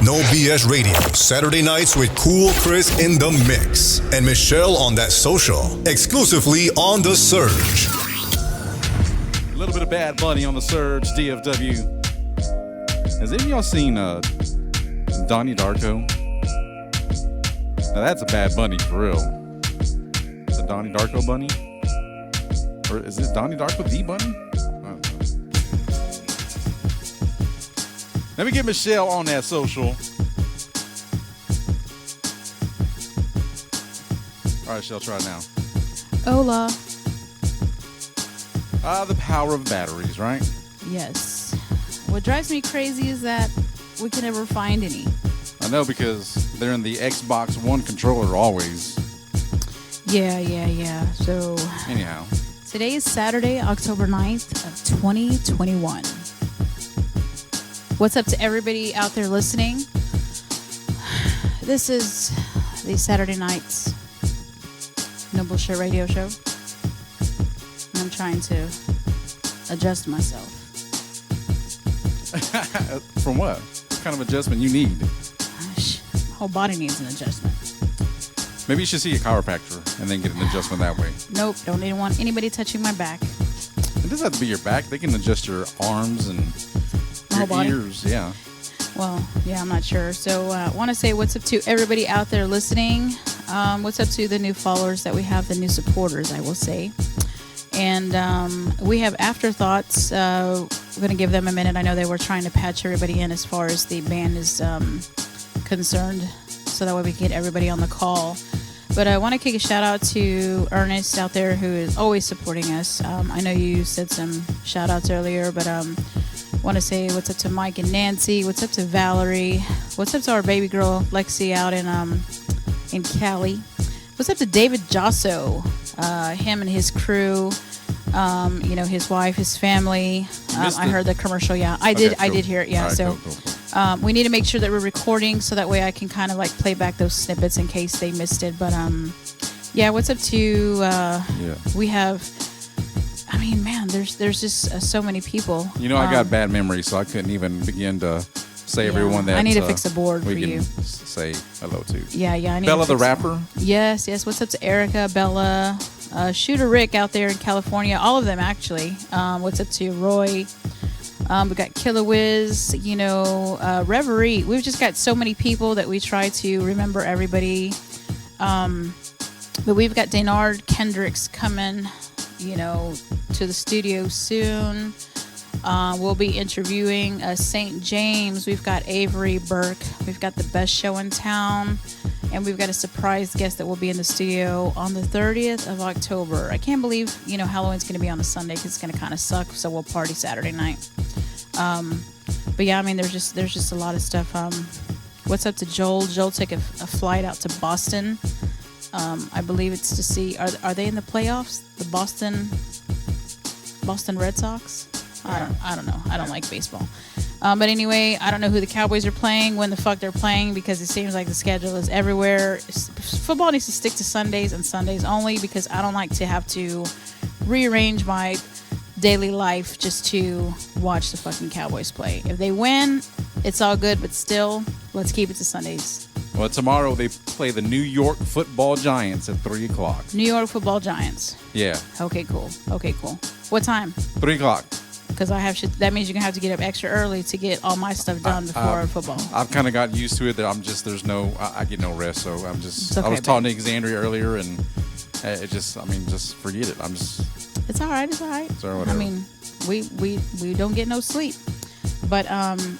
No BS Radio, Saturday nights with Cool Chris in the mix. And Michelle on that social, exclusively on The Surge. A little bit of Bad Bunny on The Surge, DFW. Has any of y'all seen Donnie Darko? Now that's a Bad Bunny for real. The Donnie Darko Bunny? Or is it Donnie Darko the Bunny? I don't know. Let me get Michelle on that social. All right, Michelle, try it now. Hola. The power of batteries, right? Yes. What drives me crazy is that we can never find any. I know, because they're in the Xbox One controller always. Yeah. So, anyhow. Today is Saturday, October 9th of 2021. What's up to everybody out there listening? This is the Saturday Night's No Bullshit Radio Show. And I'm trying to adjust myself. From what? What kind of adjustment you need? Gosh, my whole body needs an adjustment. Maybe you should see a chiropractor and then get an adjustment that way. Nope, don't even want anybody touching my back. It doesn't have to be your back. They can adjust your arms and my your whole body. ears. Yeah. Well, yeah, I'm not sure. So I want to say what's up to everybody out there listening. What's up to the new followers that we have, the new supporters, I will say. And we have Afterthoughts. We're going to give them a minute. I know they were trying to patch everybody in as far as the band is concerned, so that way we can get everybody on the call. But I want to kick a shout out to Ernest out there, who is always supporting us. I know you said some shout outs earlier, but want to say what's up to Mike and Nancy. What's up to Valerie? What's up to our baby girl Lexi out in Cali? What's up to David Josso? Him and his crew. His wife, his family. I heard the commercial. Yeah, I did. Cool. I did hear it. Yeah. Right, so cool. We need to make sure that we're recording so that way I can kind of like play back those snippets in case they missed it. But yeah. What's up to? We have. I mean, man, there's just so many people. I got bad memory, so I couldn't even begin to say everyone that I need to fix a board for you. Say hello to. Yeah. I need Bella the rapper. Yes. What's up to Erica, Bella? Shooter Rick out there in California, all of them actually. What's up to Roy? We got Killer Wiz, Reverie. We've just got so many people that we try to remember everybody. But we've got Denard Kendricks coming, to the studio soon. We'll be interviewing St. James. We've got Avery Burke. We've got the best show in town. And we've got a surprise guest that will be in the studio on the 30th of October. I can't believe, Halloween's going to be on a Sunday because it's going to kind of suck. So we'll party Saturday night. But yeah, I mean, there's just a lot of stuff. What's up to Joel? Joel took a flight out to Boston. I believe it's to see, are they in the playoffs? The Boston Red Sox? I don't know. I don't like baseball. But anyway, I don't know who the Cowboys are playing, when the fuck they're playing, because it seems like the schedule is everywhere. Football needs to stick to Sundays and Sundays only, because I don't like to have to rearrange my daily life just to watch the fucking Cowboys play. If they win, it's all good, but still, let's keep it to Sundays. Well, tomorrow they play the New York Football Giants at 3 o'clock. New York Football Giants. Yeah. Okay, cool. What time? 3 o'clock. Because I have shit. That means you're gonna have to get up extra early to get all my stuff done before football. I've kind of got used to it that I get no rest, so I'm just. Okay, I was talking to Xandria earlier, and just forget it. It's all right. So I mean, we don't get no sleep. But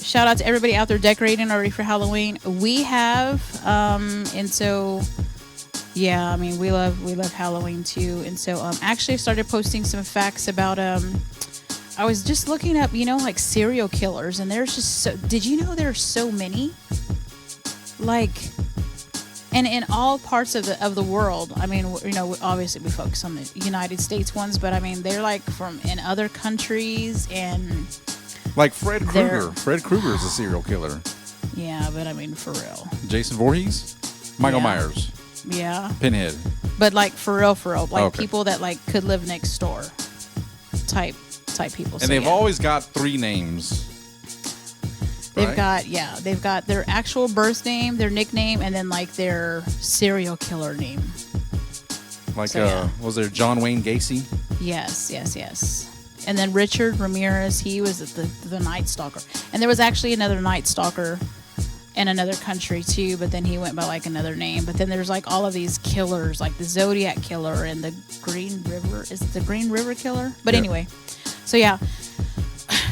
shout out to everybody out there decorating already for Halloween. We have, and so. Yeah, I mean, we love Halloween too, and so actually I started posting some facts about I was just looking up, like serial killers, and there's just did you know there are so many? Like, and in all parts of the world. I mean, obviously we focus on the United States ones, but I mean, they're like from in other countries, and like Fred Krueger. Fred Krueger is a serial killer. Yeah, but I mean, for real. Jason Voorhees, Michael Myers. Yeah. Pinhead. But like for real, like people that like could live next door, type people. And they've always got 3 names. They've got their actual birth name, their nickname, and then like their serial killer name. Like, was there John Wayne Gacy? Yes. And then Richard Ramirez, he was the Night Stalker. And there was actually another Night Stalker in another country too, but then he went by like another name. But then there's like all of these killers, like the Zodiac Killer and the Green River. Is it the Green River Killer? But anyway, so yeah.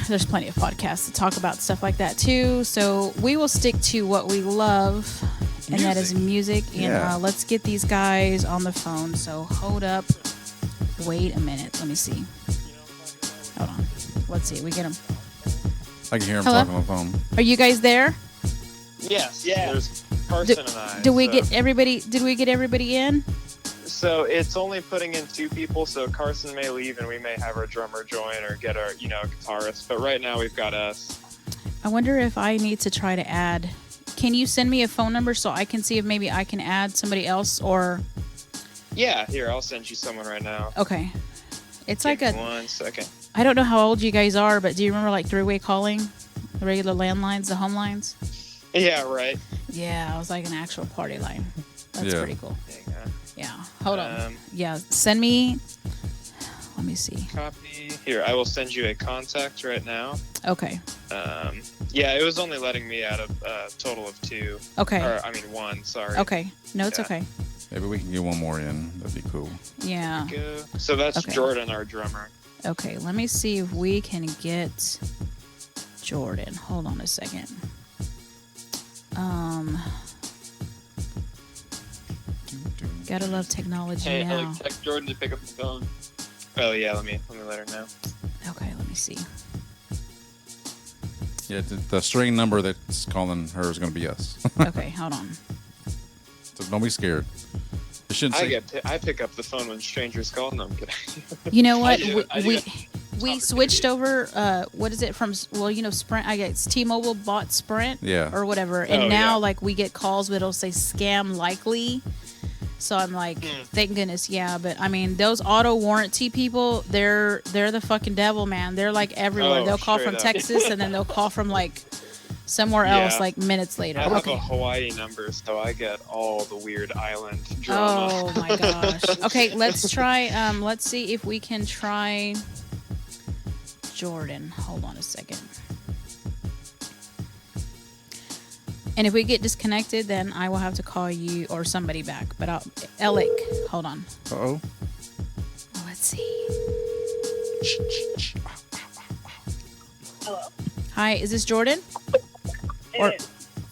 There's plenty of podcasts to talk about stuff like that too. So we will stick to what we love, and that is music. And let's get these guys on the phone. So hold up. Wait a minute. Let me see. Hold on. Let's see. We get them. I can hear him talking on the phone. Are you guys there? Yes. Yeah. There's Carson and I. Did we get everybody in? So it's only putting in 2 people, so Carson may leave and we may have our drummer join or get our, guitarist. But right now we've got us. I wonder if I need to try to add. Can you send me a phone number so I can see if maybe I can add somebody else or? Yeah, here, I'll send you someone right now. Okay. It's Give like me 1 second. I don't know how old you guys are, but do you remember like three-way calling? The regular landlines, the home lines? Yeah, right. Yeah, it was like an actual party line. That's pretty cool. There you go. Yeah. Hold on. Yeah. Send me. Let me see. Copy. Here, I will send you a contact right now. Okay. Yeah, it was only letting me out of a total of 2. Okay. Or, 1, sorry. Okay. No, it's okay. Maybe we can get one more in. That'd be cool. Yeah. Go. So that's Jordan, our drummer. Okay. Let me see if we can get Jordan. Hold on a second. Gotta love technology now. Hey, text Jordan to pick up the phone. Oh yeah, let me let her know. Okay, let me see. Yeah, the string number that's calling her is going to be us. Okay, hold on. So don't be scared. You shouldn't say. I pick up the phone when strangers call. No, I'm kidding. You know what? I do. We switched over. What is it from? Well, Sprint. I guess T-Mobile bought Sprint. Yeah. Or whatever, and now like we get calls, but it'll say scam likely. So I'm like, thank goodness, yeah. But I mean, those auto warranty people, they're the fucking devil, man. They're like everywhere. They'll call from Texas, and then they'll call from like somewhere else, like minutes later. I have a Hawaii number, so I get all the weird island drama. Oh my gosh. Okay, let's try. Let's see if we can try Jordan. Hold on a second. And if we get disconnected, then I will have to call you or somebody back. But Alec, hold on. Uh-oh. Let's see. Hello. Hi, is this Jordan? Or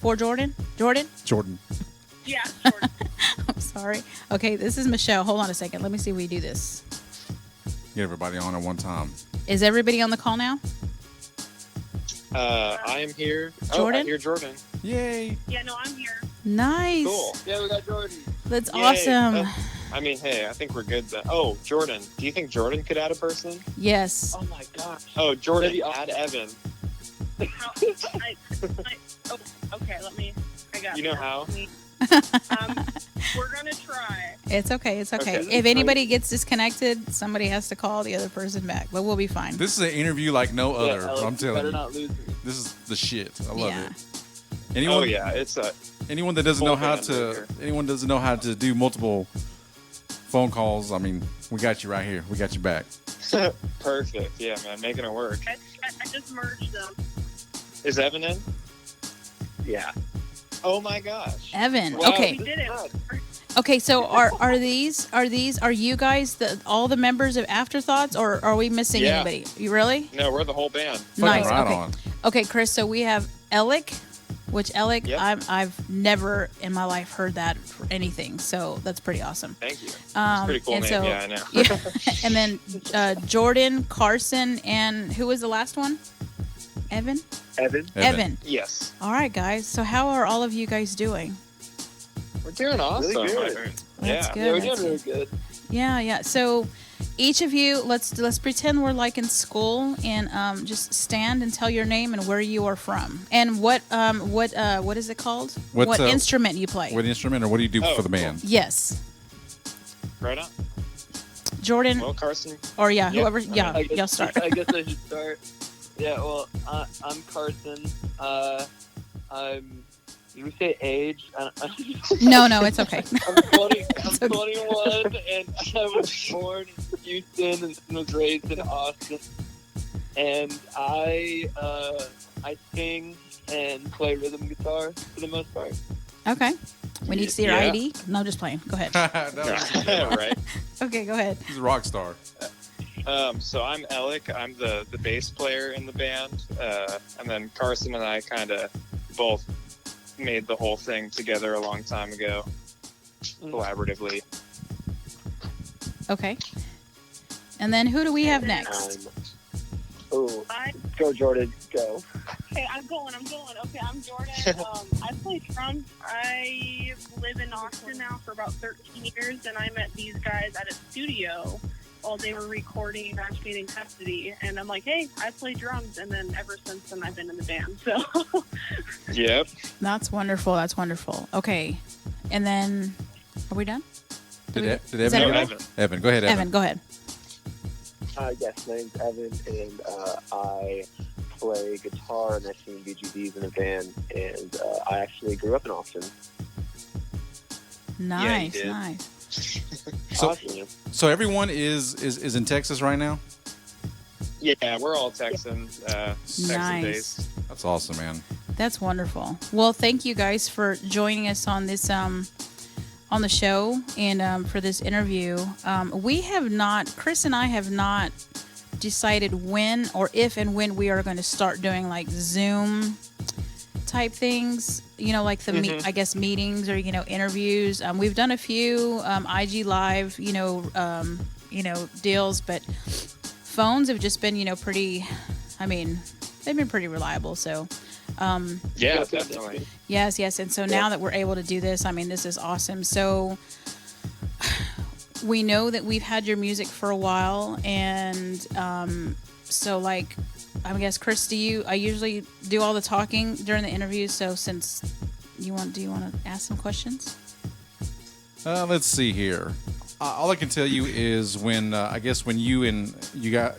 for Jordan? Jordan? Jordan. Yeah, Jordan. I'm sorry. Okay, this is Michelle. Hold on a second. Let me see if we do this. Get everybody on at one time. Is everybody on the call now? I am here. Jordan? Oh, I hear Jordan. Yay. Yeah, no, I'm here. Nice. Cool. Yeah, we got Jordan. That's Yay. awesome. I mean, hey, I think we're good then. Oh, Jordan. Do you think Jordan could add a person? Yes. Oh, my gosh. Oh, Jordan, add Evan. Okay, I got You know how? We're going to try. It's okay. Okay. If anybody gets disconnected, somebody has to call the other person back, but we'll be fine. This is an interview like no other. Alex, I'm telling you. not lose me. This is the shit. I love Yeah. it. Anyone, Oh, yeah, it's a... anyone that doesn't know how band to over here. anyone doesn't know how to do multiple phone calls, I mean, we got you right here. We got you back. Perfect. Yeah, man, making it work. I just merged them. Is Evan in? Yeah. Oh my gosh. Evan. Wow, Okay. We did it. Okay, so are you guys all the members of Afterthoughts, or are we missing Yeah. anybody? You really? No, we're the whole band. Nice. Right Okay. on. Okay, Chris. So we have Alec, which Alec, Yep. I've never in my life heard that for anything. So that's pretty awesome. Thank you. It's a pretty cool and name. so- Yeah, I know. Yeah. And then Jordan, Carson, and who was the last one? Evan. Evan? Yes. All right, guys. So how are all of you guys doing? We're doing awesome. Really good. That's Yeah. good. Yeah, we're that's doing really good. good. Yeah. So each of you, let's pretend we're like in school, and just stand and tell your name and where you are from, and what is it called? What's, What instrument you play? What instrument or what do you do Oh, for the cool. band? Yes, Right on. Jordan, Well, Carson. or Yep. whoever. I guess, Y'all start. I guess I should start. Yeah, well, I'm Carson. Did we say age? No, it's okay. I'm 20. I'm 21, and I was born in Houston and was raised in Austin. And I sing and play rhythm guitar for the most part. Okay. We need to see your Yeah. ID. No, just playing. Go ahead. Right. Okay, go ahead. He's a rock star. So I'm Alec. I'm the bass player in the band, and then Carson and I kind of both made the whole thing together a long time ago, collaboratively. Okay. And then who do we have next? Oh, I, go Jordan, go. okay, I'm going. Okay, I'm Jordan. I play drums. I live in Austin now for about 13 years, and I met these guys at a studio while they were recording Match Made in Custody. And I'm like, hey, I play drums. And then ever since then, I've been in the band. So, Yep. That's wonderful. That's wonderful. Okay. And then, are we done? Did Is that Evan? everybody? Evan, go ahead, Evan. Evan, go ahead. Yes, my name's Evan, and I play guitar and I sing BGBs in a band, and I actually grew up in Austin. Nice, did. nice. So, Austin. so everyone is in Texas right now? Yeah, we're all Texan, Texan Nice. based. That's awesome, man. That's wonderful. Well, thank you guys for joining us on this on the show and for this interview. We have not, Chris and I have not decided when or if and when we are going to start doing like Zoom type things, you know, like the I guess meetings or, you know, interviews. We've done a few IG live, you know, deals, but phones have just been, you know, pretty, I mean, they've been pretty reliable. So Yeah, definitely. yes. And so now that we're able to do this, I mean, this is awesome. So we know that we've had your music for a while. And so, like, I guess, Chris, I usually do all the talking during the interview. So since do you want to ask some questions? Let's see here. All I can tell you is when I guess when you got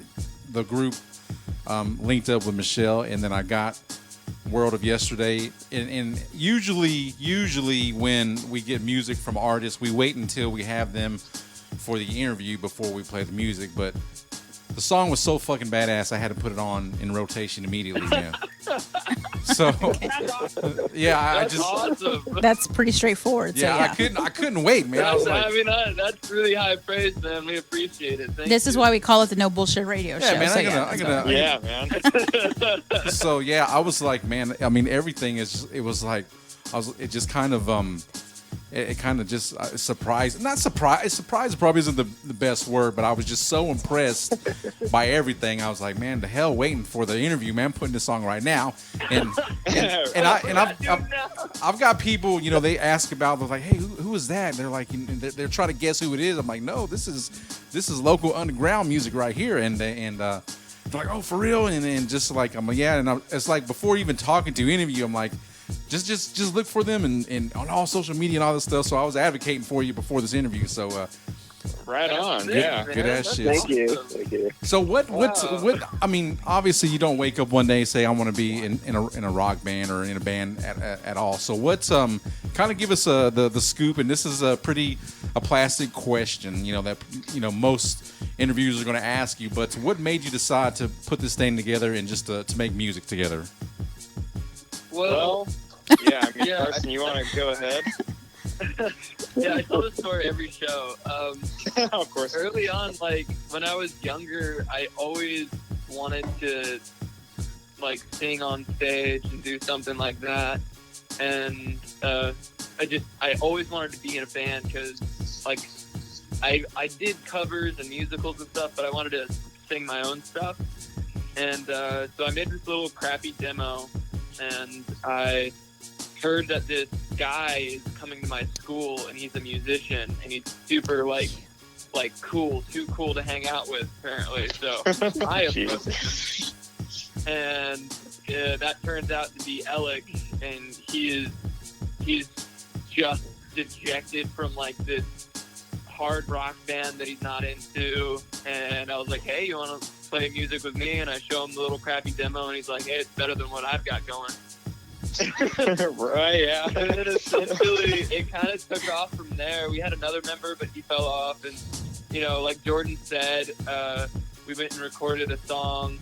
the group linked up with Michelle, and then I got World of Yesterday, and usually when we get music from artists, we wait until we have them for the interview before we play the music. But the song was so fucking badass, I had to put it on in rotation immediately, man. So that's awesome. yeah, I That's just awesome. That's pretty straightforward. So, yeah, I couldn't wait, man. I was like, That's really high praise, man. We appreciate it. Thank this you. is why we call it the No Bullshit Radio Show. yeah, man, So, I gotta Yeah, man. so yeah, I was like, man, I mean, everything it was like, it just kind of, it kind of just surprised, not surprised, surprise probably isn't the best word, but I was just so impressed by everything. I was like, man, the hell waiting for the interview, man, I'm putting this song right now. And I've got people, you know, they ask about, they're like, hey, who is that? And they're like, they're trying to guess who it is. I'm like, no, this is local underground music right here. And they're like, oh, for real? And then just like, I'm like, yeah. And it's like, before even talking to interview, I'm like, just look for them and on all social media and all this stuff. So I was advocating for you before this interview. So Right on. Good, Yeah. man. good ass shit. Thank you. So what I mean, obviously you don't wake up one day and say I want to be in a rock band or in a band at all. So what's kind of give us the scoop, and this is a plastic question, you know, that most interviewers are going to ask you, but what made you decide to put this thing together and just to make music together? Well, Yeah, I mean, Yeah. Carson, you want to go ahead? yeah, I tell this story every show. Of course. Early on, like when I was younger, I always wanted to like sing on stage and do something like that, and I always wanted to be in a band because like I did covers and musicals and stuff, but I wanted to sing my own stuff, and so I made this little crappy demo, and I heard that this guy is coming to my school and he's a musician and he's super like cool, too cool to hang out with apparently. So I approached him, and that turns out to be Alec, and he's just dejected from like this hard rock band that he's not into, and I was like, hey, you want to play music with me, and I show him the little crappy demo, and he's like, hey, it's better than what I've got going. Right, yeah. And then essentially, it kind of took off from there. We had another member, but he fell off. And, you know, like Jordan said, we went and recorded a song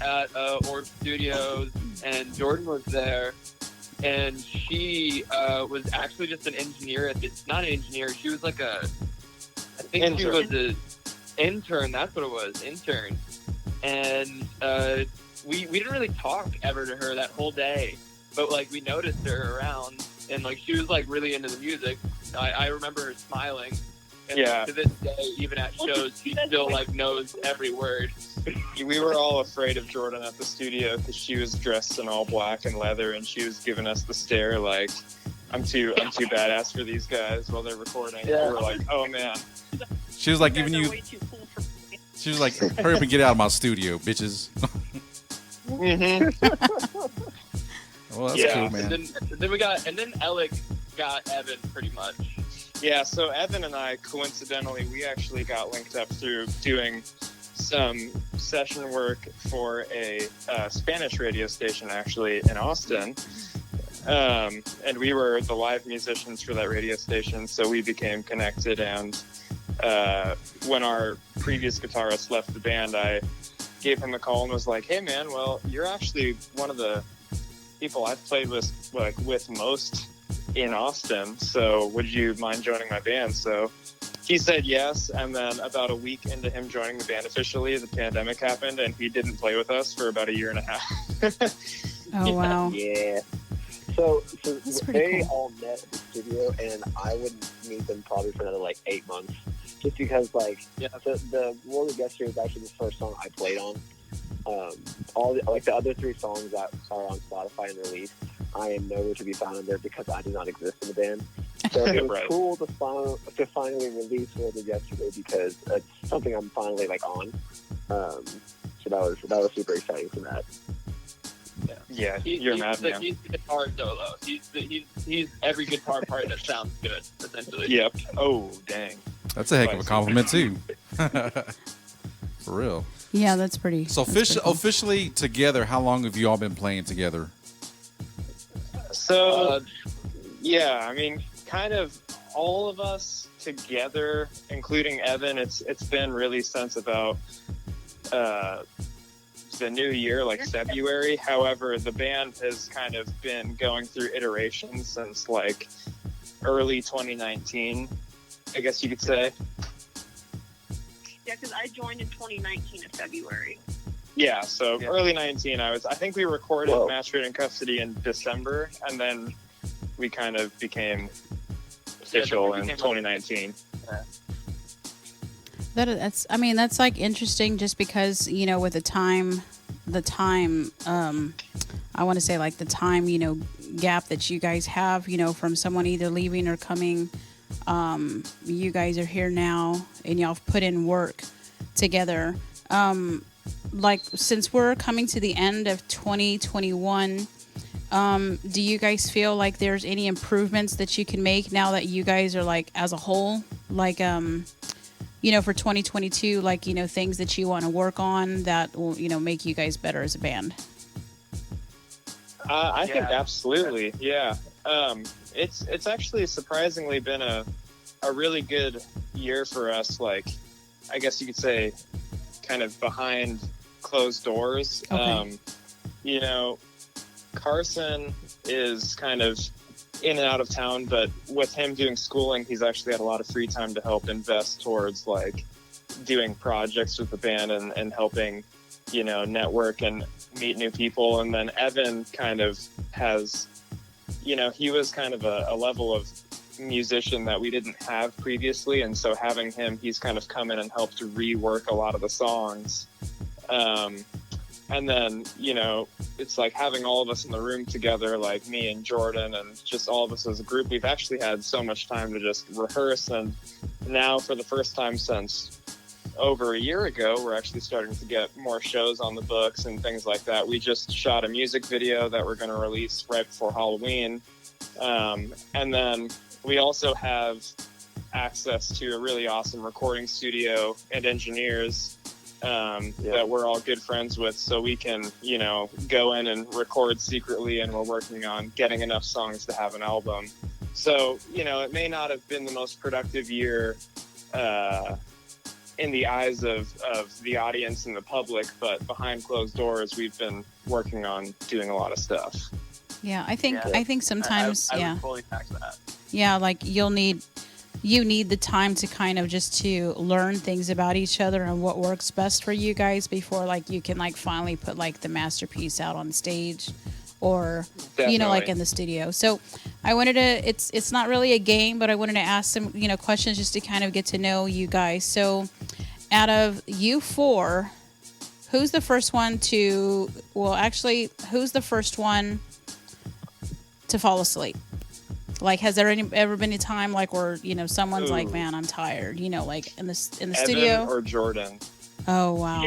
at Orb Studios, and Jordan was there. And she was actually just an engineer not an engineer, she was like I think intern. She was an intern, that's what it was, intern. And we didn't really talk ever to her that whole day, but like we noticed her around, and like she was like really into the music. I remember her smiling, and yeah. to this day, even at shows, she still like knows every word. We were all afraid of Jordan at the studio because she was dressed in all black and leather, and she was giving us the stare like, I'm too badass for these guys while they're recording. Yeah. We were like, oh man. She was like giving you. She was like, hurry up and get out of my studio, bitches. Well, that's Yeah. cool, man. And then Alec got Evan pretty much. Yeah, so Evan and I, coincidentally, we actually got linked up through doing some session work for a Spanish radio station, actually, in Austin. And we were the live musicians for that radio station, so we became connected. And when our previous guitarist left the band, I gave him a call and was like, hey, man, well, you're actually one of the people I've played with most in Austin, so would you mind joining my band? So he said yes, and then about a week into him joining the band officially, the pandemic happened, and he didn't play with us for about a year and a half. Oh, wow. Yeah. So they cool. all met at the studio, and I would meet them probably for another like 8 months, just because like the World of Yesterday was actually the first song I played on. All the other 3 songs that are on Spotify and released, I am nowhere to be found in there because I do not exist in the band. So it was Right. cool to finally release World of Yesterday because it's something I'm finally like on. So that was super exciting for that. Yeah, you're mad, man. He's the guitar solo. He's every guitar part that sounds good, essentially. Yep. Oh, dang. That's a heck of a compliment, too. For real. Yeah, that's pretty. So officially together, how long have you all been playing together? So, yeah, I mean, kind of all of us together, including Evan, it's been really since about the new year, like February. However, the band has kind of been going through iterations since like early 2019, I guess you could say. Yeah, because I joined in 2019 in February. Yeah, so early 19, I think we recorded Whoa. Mastered in Custody in December, and then we kind of became official in 2019. That's like interesting just because, you know, with the time, I want to say like the time, you know, gap that you guys have, you know, from someone either leaving or coming. You guys are here now and y'all have put in work together. Like since we're coming to the end of 2021, do you guys feel like there's any improvements that you can make now that you guys are like as a whole, like, you know, for 2022, like, you know, things that you want to work on that will, you know, make you guys better as a band? I think absolutely. Yeah. It's actually surprisingly been a really good year for us. Like, I guess you could say kind of behind closed doors. Okay. You know, Carson is kind of in and out of town, but with him doing schooling, he's actually had a lot of free time to help invest towards like doing projects with the band and helping, you know, network and meet new people. And then Evan kind of has, you know, he was kind of a level of musician that we didn't have previously, and so having him, he's kind of come in and helped to rework a lot of the songs. And then, you know, it's like having all of us in the room together, like me and Jordan and just all of us as a group, we've actually had so much time to just rehearse. And now for the first time since over a year ago, we're actually starting to get more shows on the books and things like that. We just shot a music video that we're going to release right before Halloween. And then we also have access to a really awesome recording studio and engineers that we're all good friends with, so we can, go in and record secretly, and we're working on getting enough songs to have an album. So, it may not have been the most productive year in the eyes of the audience and the public, but behind closed doors, we've been working on doing a lot of stuff. Yeah, I think sometimes, I would fully back that. Yeah, like you need the time to kind of just to learn things about each other and what works best for you guys before like you can like finally put like the masterpiece out on stage or Definitely. like in the studio. So I wanted to it's not really a game, but I wanted to ask some questions just to kind of get to know you guys. So out of you four, who's the first one to fall asleep? Like, has there ever been a time like where someone's like, man, I'm tired, like in the studio? Evan or Jordan? Oh wow.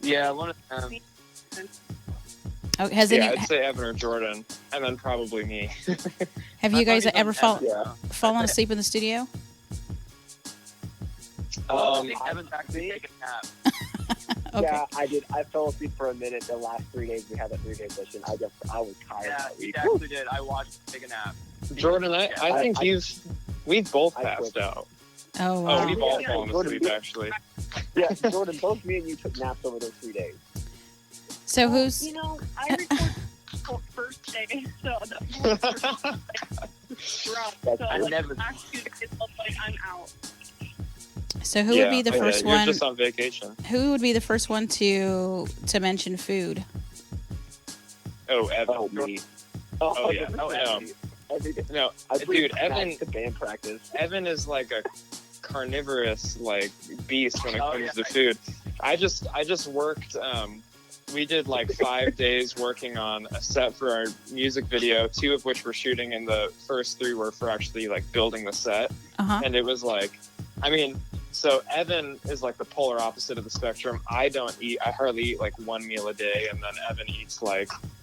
Yeah, one of them. Oh, I'd say Evan or Jordan, and then probably me. Have you guys ever Evan, fallen asleep in the studio? I think Evan's actually taken a nap. Okay. Yeah, I did. I fell asleep for a minute the last 3 days we had that 3-day session. I was tired Yeah, that he week. actually did. I watched him take a nap. Jordan, I think we've both I passed quit. out. Oh wow. Oh, we've all fallen asleep, actually. Yeah, Jordan, both me and you took naps over those 3 days. So who's I record first day, so the rough. That's So I true. never. last 2 days, I'm out. So who would be the first You're one? just on vacation. Who would be the first one to mention food? Oh, Evan. Oh, me. Oh, yeah. Oh, No, no, I dude, Evan. to band practice. Evan is like a carnivorous beast when it Oh, comes yeah. to food. I just worked. We did 5 days working on a set for our music video, 2 of which were shooting, and the first 3 were for actually building the set. And it was so Evan is the polar opposite of the spectrum. I hardly eat one meal a day, and then Evan eats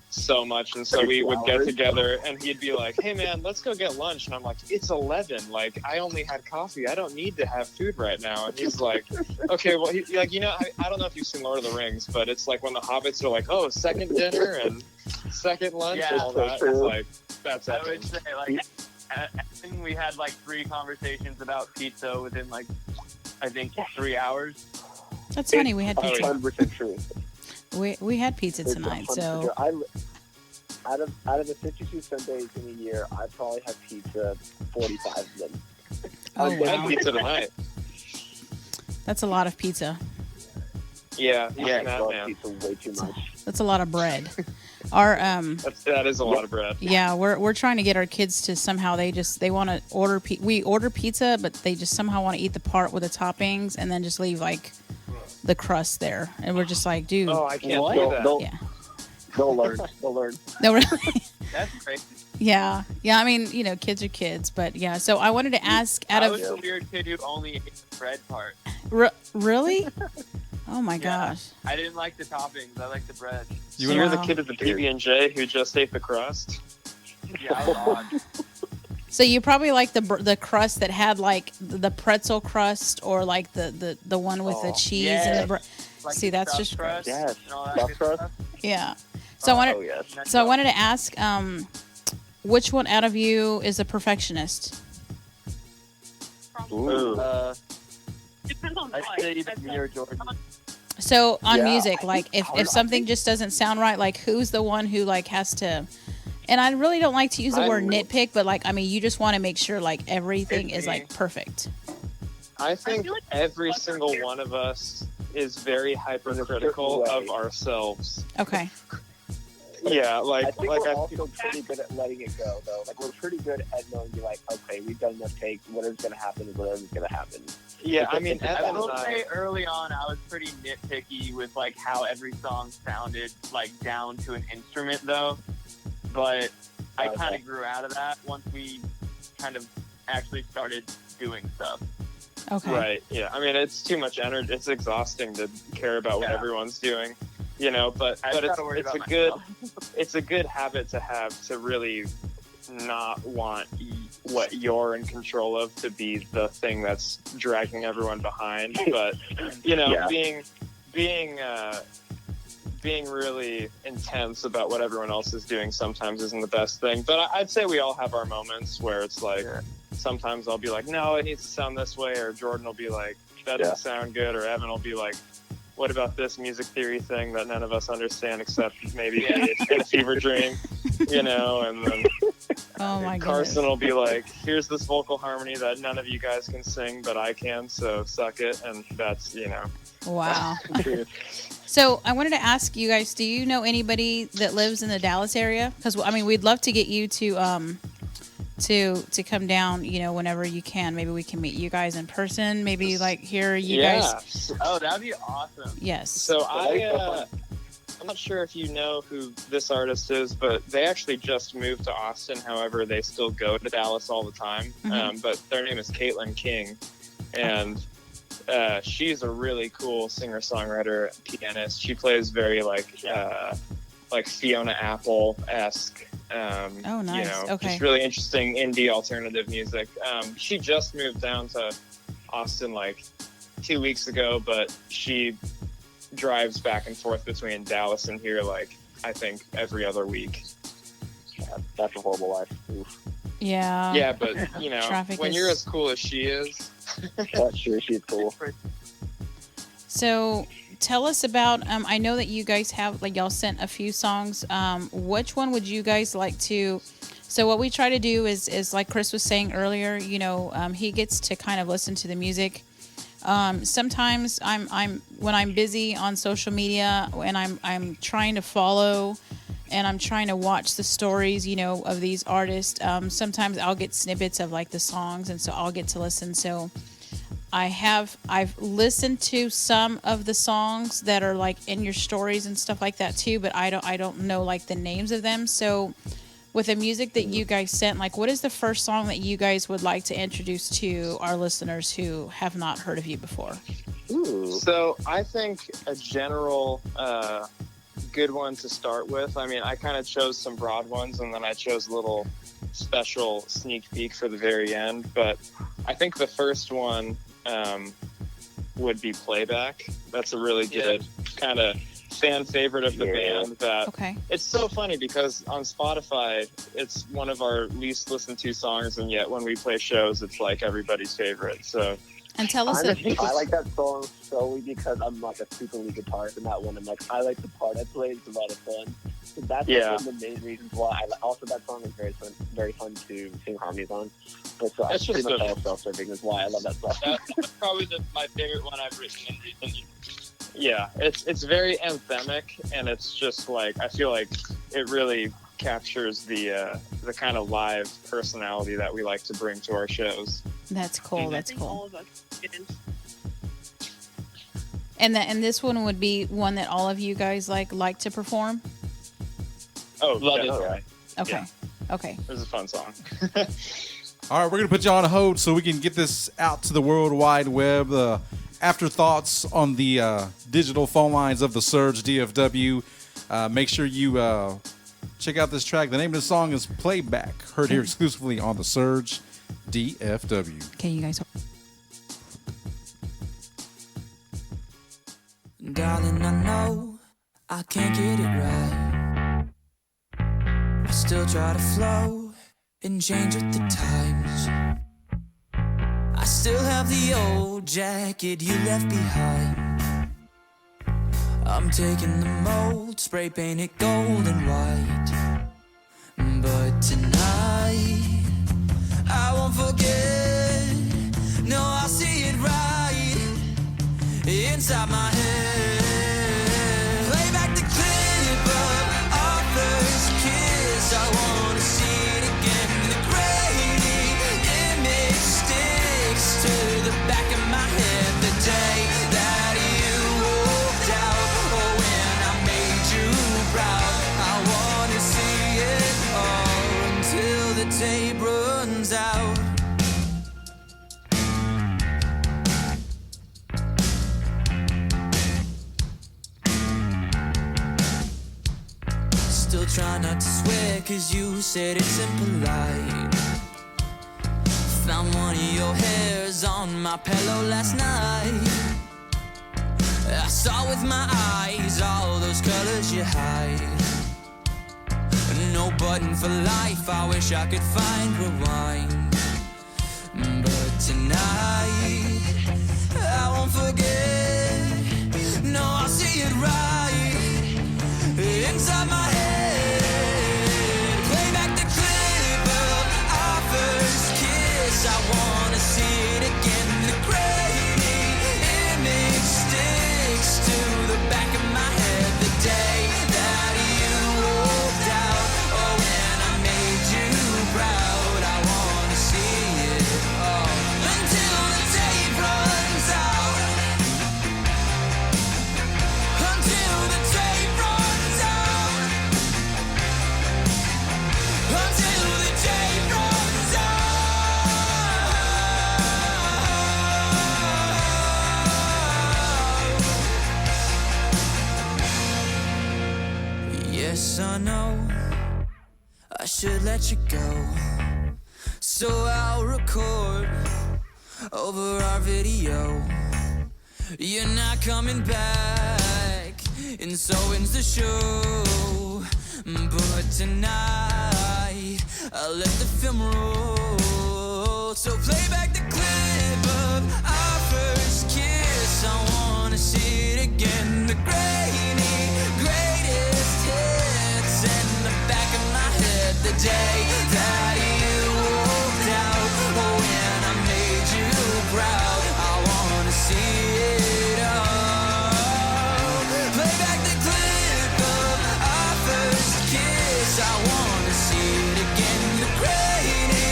so much, and so we would get together and he'd be like, hey man, let's go get lunch, and I'm like, it's 11, I only had coffee, I don't need to have food right now. And he's like, okay, well, I don't know if you've seen Lord of the Rings, but it's when the hobbits are like, oh, second dinner and second lunch and all that. It's that's I Evan. would say I think we had 3 conversations about pizza within I think 3 hours. That's funny. We had Oh, pizza. yeah. 100% true. We had pizza It's tonight. 100% So true. Out of the 52 Sundays in a year, I probably have pizza 45 of them. oh I had wow, pizza tonight. that's a lot of pizza. Yeah, I that, love man. pizza way too much. That's a lot of bread. Our That is a lot of bread. yeah, we're trying to get our kids to somehow they want to order. We order pizza, but they just somehow want to eat the part with the toppings and then just leave the crust there. And we're just like, dude, Oh, I can't What? do that. yeah, They'll learn. They'll learn. no, really. That's crazy. Yeah. I mean, kids are kids, but yeah. So I wanted to ask, out I of was the weird kid who only ate the bread part. really, oh my Yeah. gosh. I didn't like the toppings. I like the bread. You're the Wow. kid at the PB&J who just ate the crust. Yeah, I was odd. So you probably like the crust that had the pretzel crust or the one with the Oh, cheese yeah. and the bread. Like See, the that's stuffed just crust Yes. and all that Stuffed good crust? stuff. Yeah. So I wanted Oh, yes. so I wanted to ask which one out of you is a perfectionist? Ooh. Depends on I'd what. say either me or Jordan. So on Yeah, music, I if something just doesn't sound right, who's the one who has to? And I really don't like to use the word nitpick, but you just want to make sure everything It's is me. perfect. I think feel like every that's single weird. one of us is very hypercritical way. of ourselves. Okay. Yeah, I think we're also pretty good at letting it go, though. We're pretty good at knowing, okay, we've done enough takes. Whatever's going to happen is whatever's going to happen. yeah. I mean, I Evan will and say I, early on, I was pretty nitpicky with how every song sounded down to an instrument, though. But I Okay. kind of grew out of that once we kind of actually started doing stuff. Okay. right? Yeah, I mean, it's too much energy. It's exhausting to care about what Yeah. everyone's doing, But I but gotta worry it's about a good myself. it's a good habit to have to really not want what you're in control of to be the thing that's dragging everyone behind. But, you know, Yeah. being really intense about what everyone else is doing sometimes isn't the best thing. But I'd say we all have our moments where it's like, sometimes I'll be like, no, it needs to sound this way, or Jordan will be like, that doesn't sound good, or Evan will be like, what about this music theory thing that none of us understand except maybe in a fever dream, you know? And then Carson will be like, here's this vocal harmony that none of you guys can sing, but I can, so suck it. And that's, you know. Wow. So I wanted to ask you guys, do you know anybody that lives in the Dallas area? Because, I mean, we'd love to get you to come down, you know, whenever you can. Maybe we can meet you guys in person. Maybe like hear you guys. Oh, that'd be awesome. Yes. So I'm not sure if you know who this artist is, but they actually just moved to Austin. However, they still go to Dallas all the time. But their name is Caitlin King, and she's a really cool singer-songwriter, pianist. She plays very like Fiona Apple-esque. Oh, nice. You know, Okay. just really interesting indie alternative music. She just moved down to Austin like 2 weeks ago, but she drives back and forth between Dallas and here like I think every other week. Yeah, that's a horrible life. Oof. Yeah. Yeah, but you know, when you're as cool as she is. That's true. She's cool. So tell us about, I know that you guys have, like, y'all sent a few songs. Which one would you guys like to, so what we try to do is like Chris was saying earlier, you know, he gets to kind of listen to the music. Sometimes when I'm busy on social media and I'm trying to follow and I'm trying to watch the stories, you know, of these artists, sometimes I'll get snippets of like the songs, and so I'll get to listen. So I've listened to some of the songs that are like in your stories and stuff like that too, but I don't know like the names of them. So with the music that you guys sent, like what is the first song that you guys would like to introduce to our listeners who have not heard of you before? Ooh. So I think a general good one to start with, I mean, I kind of chose some broad ones and then I chose a little special sneak peek for the very end, but I think the first one would be Playback. That's a really good kind of fan favorite of the band. That it's so funny because on Spotify it's one of our least listened to songs, and yet when we play shows it's like everybody's favorite. So and tell us I like that song solely because I'm like a super lead guitarist in that one, and like I like the part I play. It's a lot of fun. So that's one of the main reasons why. Also, that song is very fun to sing harmonies on. But so that's pretty much all self-serving is why I love that song. That's probably my favorite one I've written in recent years. Yeah, it's very anthemic, and it's just like I feel like it really captures the kind of live personality that we like to bring to our shows. That's cool. That's cool. All of us did. And this one would be one that all of you guys like to perform? Oh, love it. Right. Okay. Yeah. Okay. It was a fun song. All right, we're going to put you on hold so we can get this out to the World Wide Web. Afterthoughts on the digital phone lines of the Surge DFW. Make sure you check out this track. The name of the song is Playback. Heard here exclusively on the Surge DFW. Okay, you guys. Darling, I know I can't get it right. I still try to flow and change with the times. I still have the old jacket you left behind. I'm taking the mold, spray paint it gold and white. But tonight, I won't forget. No, I'll see it right inside my head. Play back the clip of our first kiss. I wanna see it again. The grainy image sticks to the back of my head. The day that you walked out, or when I made you proud. I wanna see it all until the tape runs out. Still try not to swear, 'cause you said it's impolite. Found one of your hairs on my pillow last night. I saw with my eyes all those colors you hide. No button for life, I wish I could find rewind. But tonight, I won't forget. No, I'll see it right inside my head. Play back the clip of our first kiss. I wanna see it again. The grainy image sticks to the back of my head. The day that you walked out, oh, when I made you proud. I wanna see it all until the tape runs out. Until the tape runs out. Until the tape runs out. Yes, I know I should let you go, so I'll record over our video. You're not coming back, and so ends the show. But tonight, I'll let the film roll. So play back the clip of our first kiss. I wanna see it again. The grainy, greatest hits in the back of my head. The day that you walked out, oh, when I made you proud. I wanna see it all. Play back the clip of our first kiss. I wanna see it again. The grainy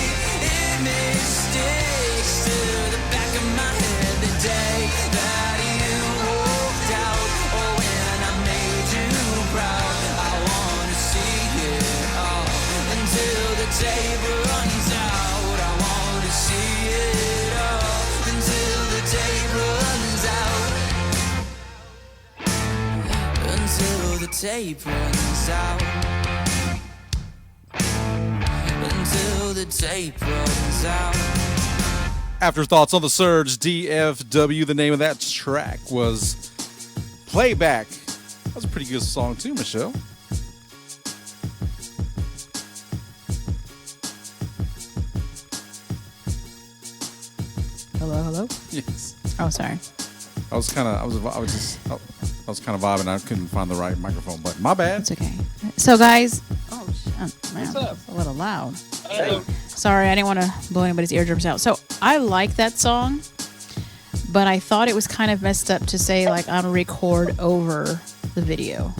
image sticks to the back of my head. The day that you walked out, oh, when I made you proud. I wanna see it all until the tape runs out. I wanna see it all until the tape runs out. Until the tape runs out. Until the tape runs out. Afterthoughts on the Surge, DFW. The name of that track was Playback. That was a pretty good song too, Michelle. Hello, hello. Yes. Oh, sorry. I was kind of vibing. I couldn't find the right microphone button. My bad. It's okay. So, guys. Oh, shit. Man, What's up? that's a little loud. Hey. Sorry, I didn't want to blow anybody's eardrums out. So, I like that song, but I thought it was kind of messed up to say, like, I'm going to record over the video.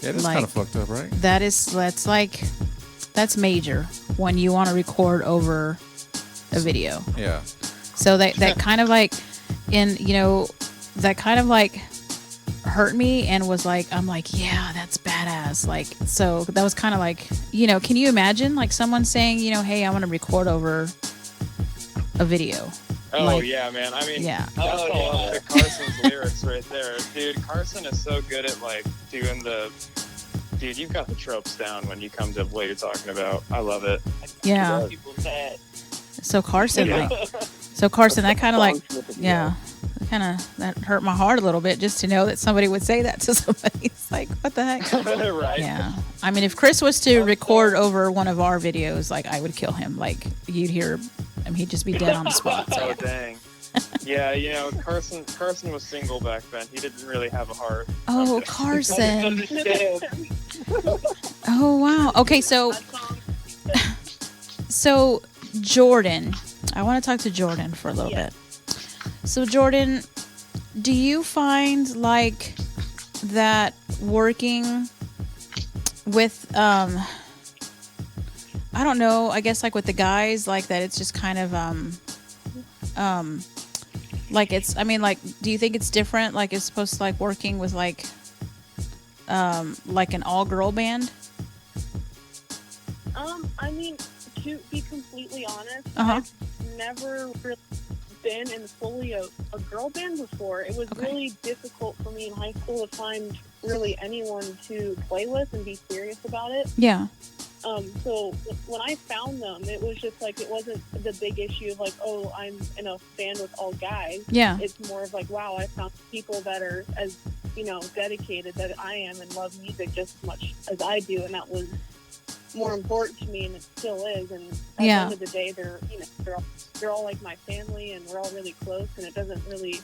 Yeah, that's Like, kind of fucked up, right? That's major when you want to record over a video. Yeah. So that kind of like, that kind of like hurt me and was like, I'm like, yeah, that's badass. Like, so that was kind of like, can you imagine like someone saying, hey, I want to record over a video? Oh, Like, yeah, man. I mean, yeah. that's all up to Carson's lyrics right there. Dude, Carson is so good at, like, doing the... Dude, you've got the tropes down when you come to what you're talking about. I love it. Yeah. So Carson, that kind of like, yeah, that hurt my heart a little bit just to know that somebody would say that to somebody. It's like, what the heck? Right? Yeah. I mean, if Chris was to record over one of our videos, like, I would kill him. Like, you'd hear him, he'd just be dead on the spot. So, Oh, yeah. dang. Yeah, Carson was single back then. He didn't really have a heart. Oh, Carson. Oh, wow. Okay, so Jordan, I want to talk to Jordan for a little bit. So Jordan, do you find like that working with I don't know, I guess like with the guys, like that it's just kind of like it's, I mean, like, do you think it's different, like it's supposed to like working with like an all girl band? I mean, to be completely honest, Uh-huh. I've never really been in fully a girl band before. It was Okay. really difficult for me in high school to find really anyone to play with and be serious about it. Yeah. So when I found them, it was just like, it wasn't the big issue of like, oh, I'm in a band with all guys. Yeah. It's more of like, wow, I found people that are as, dedicated that I am and love music just as much as I do. And that was more important to me, and it still is. And at the end of the day, they're all like my family, and we're all really close, and it doesn't really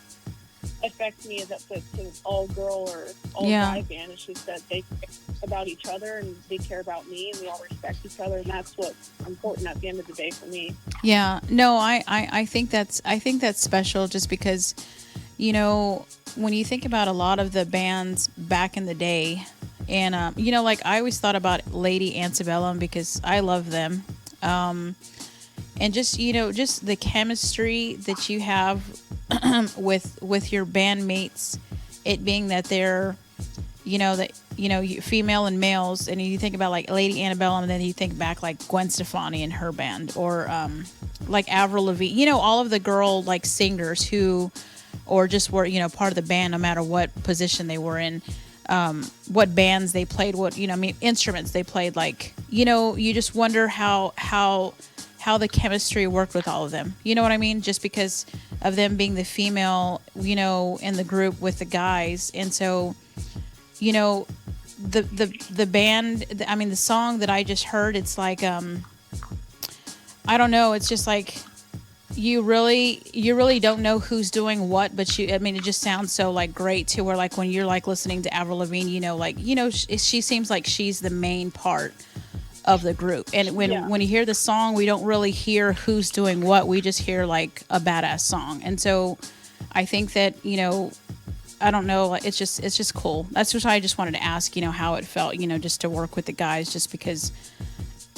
affect me as it's an all-girl or all-guy band. It's just that they care about each other, and they care about me, and we all respect each other, and that's what's important at the end of the day for me. Yeah. No, I think that's special, just because, when you think about a lot of the bands back in the day, and like I always thought about Lady Antebellum because I love them, and just just the chemistry that you have with your bandmates, it being that they're female and males, and you think about like Lady Antebellum, and then you think back like Gwen Stefani and her band, or like Avril Lavigne, all of the girl like singers who, or just were part of the band, no matter what position they were in, what bands they played, what instruments they played, like you just wonder how the chemistry worked with all of them. You know what I mean? Just because of them being the female, in the group with the guys. And so, the band, the song that I just heard, it's like, I don't know. It's just like, you really don't know who's doing what, but it just sounds so like great to where like when you're like listening to Avril Lavigne, she seems like she's the main part of the group. And when you hear the song, we don't really hear who's doing what. We just hear like a badass song. And so I think that, I don't know, it's just cool. That's what I just wanted to ask, how it felt, just to work with the guys, just because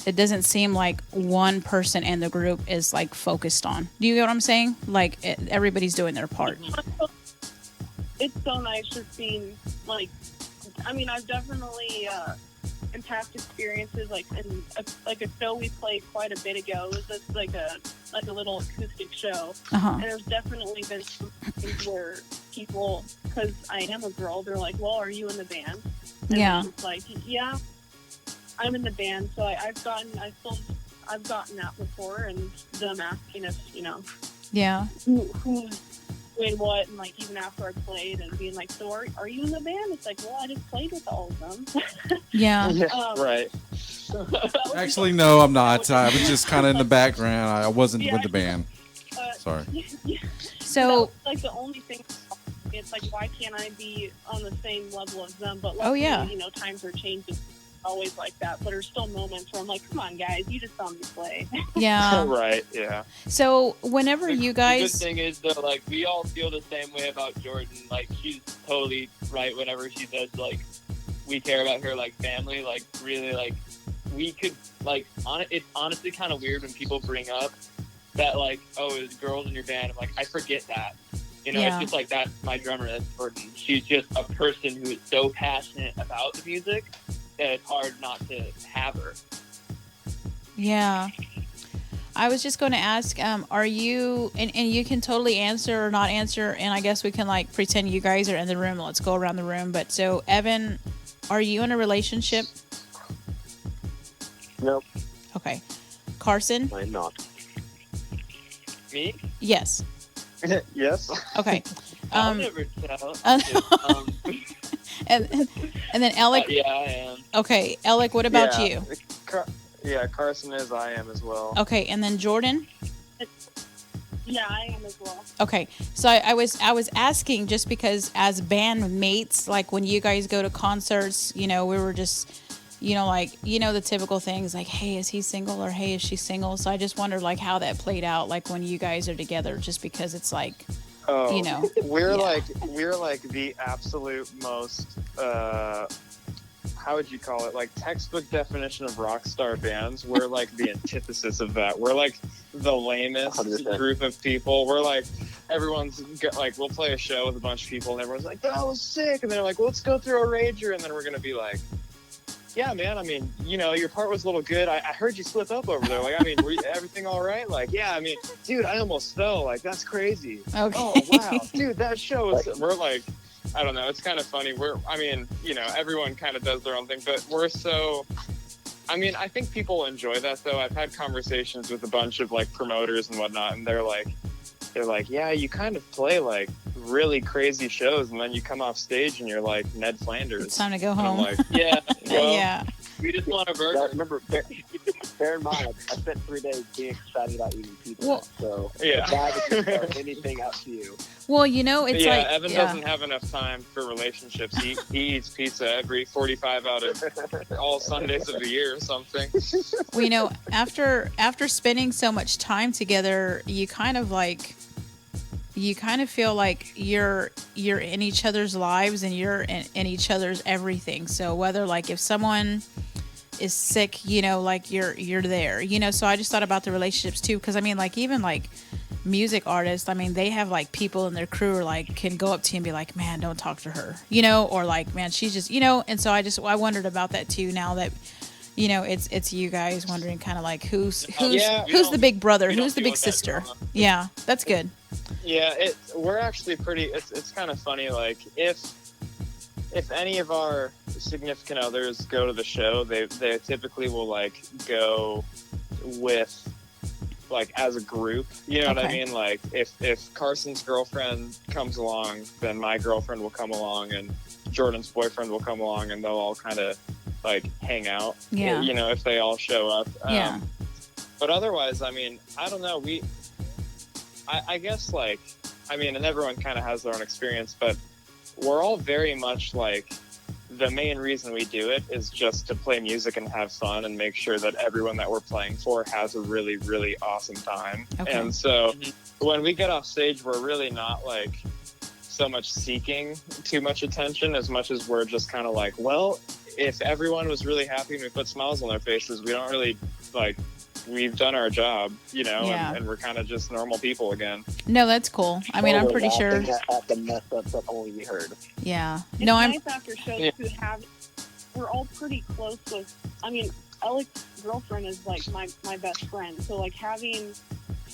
it doesn't seem like one person in the group is like focused on. Do you get what I'm saying? Like everybody's doing their part. It's so nice just being like, I've definitely, in past experiences, like in a show we played quite a bit ago, it was just like a little acoustic show. And there's definitely been some things where people, because I am a girl, they're like, well, are you in the band? And it's like, yeah, I'm in the band. So I've gotten that before, and them asking us, who's doing what, and like even after I played, and being like, so are you in the band? It's like, well, I just played with all of them. Right. Actually, no, I'm not. I was just kind of in the background. I wasn't with the band. Sorry. So that's like the only thing. It's like, why can't I be on the same level as them? But luckily, times are changing. Always like that, but there's still moments where I'm like, come on guys, you just saw me play. Yeah. Right, yeah. So whenever you guys, the good thing is though, like we all feel the same way about Jordan. Like she's totally right whenever she says like we care about her like family. Like really, like we could like it's honestly kind of weird when people bring up that like, oh, there's girls in your band. I'm like, I forget that. It's just like that's my drummer, that's Jordan. She's just a person who is so passionate about the music that it's hard not to have her. Yeah. I was just going to ask, are you, and you can totally answer or not answer, and I guess we can like pretend you guys are in the room. Let's go around the room. But so, Evan, are you in a relationship? Nope. Okay. Carson? I'm not. Me? Yes. Yes. Okay. I'll never tell. And then Alec. Yeah, I am. Okay, Alec. What about you? Carson is. I am as well. Okay, and then Jordan. Yeah, I am as well. Okay, so I was asking just because as bandmates, like when you guys go to concerts, we were just, like the typical things like, hey, is he single, or hey, is she single? So I just wondered like how that played out, like when you guys are together, just because it's like. Oh, we're like the absolute most how would you call it, like textbook definition of rock star bands. We're like the antithesis of that. We're like the lamest 100%. Group of people. We're like like we'll play a show with a bunch of people and everyone's like, that was sick, and they're like, well, let's go through a rager, and then we're gonna be like, yeah, man, your part was a little good. I heard you slip up over there. Like, were everything all right? Like, yeah, dude, I almost fell. Like, that's crazy. Okay. Oh, wow. Dude, that show is... We're like... I don't know. It's kind of funny. I mean, you know, everyone kind of does their own thing, but we're so. I mean, I think people enjoy that though. I've had conversations with a bunch of like promoters and whatnot, and they're like, yeah, you kind of play like really crazy shows, and then you come off stage and you're like Ned Flanders. It's time to go And home. I'm like, yeah, well, Yeah. We just want a Now, burger. remember, bear in mind, I spent 3 days being excited about eating pizza. Well- So Yeah. if that would compare anything up to you. Well, you know, it's yeah, like Evan doesn't have enough time for relationships. He eats pizza every 45 out of all Sundays of the year or something. well, you know, after spending so much time together, you kind of feel like you're in each other's lives and you're in each other's everything. So whether like if someone is sick, you know, like you're there, you know. So I just thought about the relationships too, because I mean, like even like music artists, I mean, they have like people in their crew or like can go up to you and be like, man, don't talk to her, you know, or like, man, she's just, you know. And so I wondered about that too. Now that, you know, it's you guys wondering kind of like who's the big brother, who's the big sister. Yeah, that's good. Yeah, we're actually pretty. It's kind of funny. Like if any of our significant others go to the show, they typically will like go with like as a group. You know what I Okay. mean? Like if Carson's girlfriend comes along, then my girlfriend will come along, and Jordan's boyfriend will come along, and they'll all kind of like hang out. Yeah. You know, if they all show up. Yeah. But otherwise, I mean, I don't know. I guess, like, I mean, and everyone kind of has their own experience, but we're all very much like, the main reason we do it is just to play music and have fun and make sure that everyone that we're playing for has a really, really awesome time. Okay. And so when we get off stage, we're really not like so much seeking too much attention as much as we're just kind of like, well, if everyone was really happy and we put smiles on their faces, we don't really like, we've done our job, you know, Yeah. and we're kind of just normal people again. No, that's cool. I mean, I'm pretty sure. At the mess ups that only we heard. Yeah. It's No, I'm. nice after shows to have. We're all pretty close with. I mean, Alec's girlfriend is like my best friend. So like having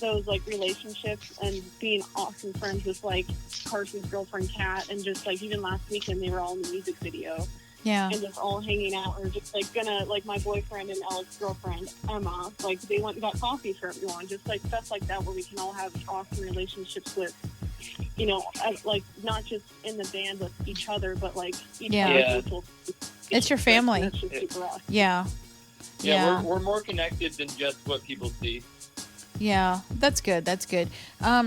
those like relationships and being awesome friends with like Carson's girlfriend Kat, and just like even last weekend they were all in the music video. Yeah. And just all hanging out, or just like gonna like my boyfriend and Alec's girlfriend Emma, like they went and got coffee for everyone, just like stuff like that where we can all have awesome relationships with, you know, like not just in the band with each other, but like each Yeah. other. Yeah. Mutual- It's your family. That's just super awesome. Yeah. Yeah, we're more connected than just what people see. Yeah, that's good. That's good.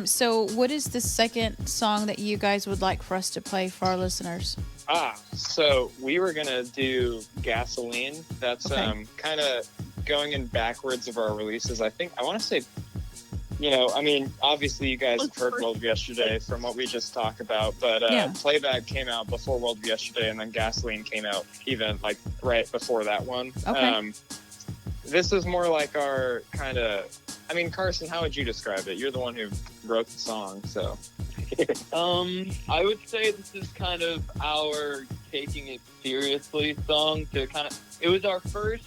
So what is the second song that you guys would like for us to play for our listeners? So we were gonna do Gasoline. That's Okay. kind of going in backwards of our releases. I want to say, you know, I mean, obviously you guys have heard World of Yesterday from what we just talked about, but Yeah. Playback came out before World of Yesterday, and then Gasoline came out even like right before that one. Okay. This is more like our kind of. I mean, Carson, how would you describe it? You're the one who wrote the song, so. I would say this is kind of our taking it seriously song to kind of. It was our first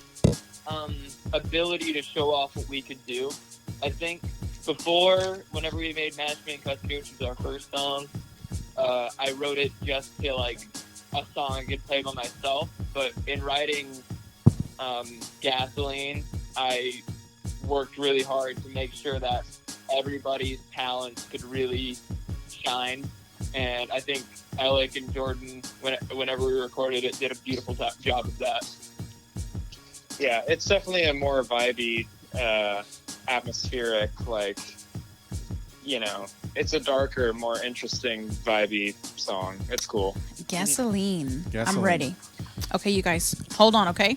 ability to show off what we could do. I think before, whenever we made Matchman Custody, which was our first song, I wrote it just to like a song I could play by myself. But in writing Gasoline, I worked really hard to make sure that everybody's talents could really shine, and I think Alec and Jordan, whenever we recorded it, did a beautiful job of that. Yeah, it's definitely a more vibey, atmospheric, like, you know, it's a darker, more interesting, vibey song. It's cool. Gasoline. I'm Gasoline. ready. Okay, you guys, hold on. Okay,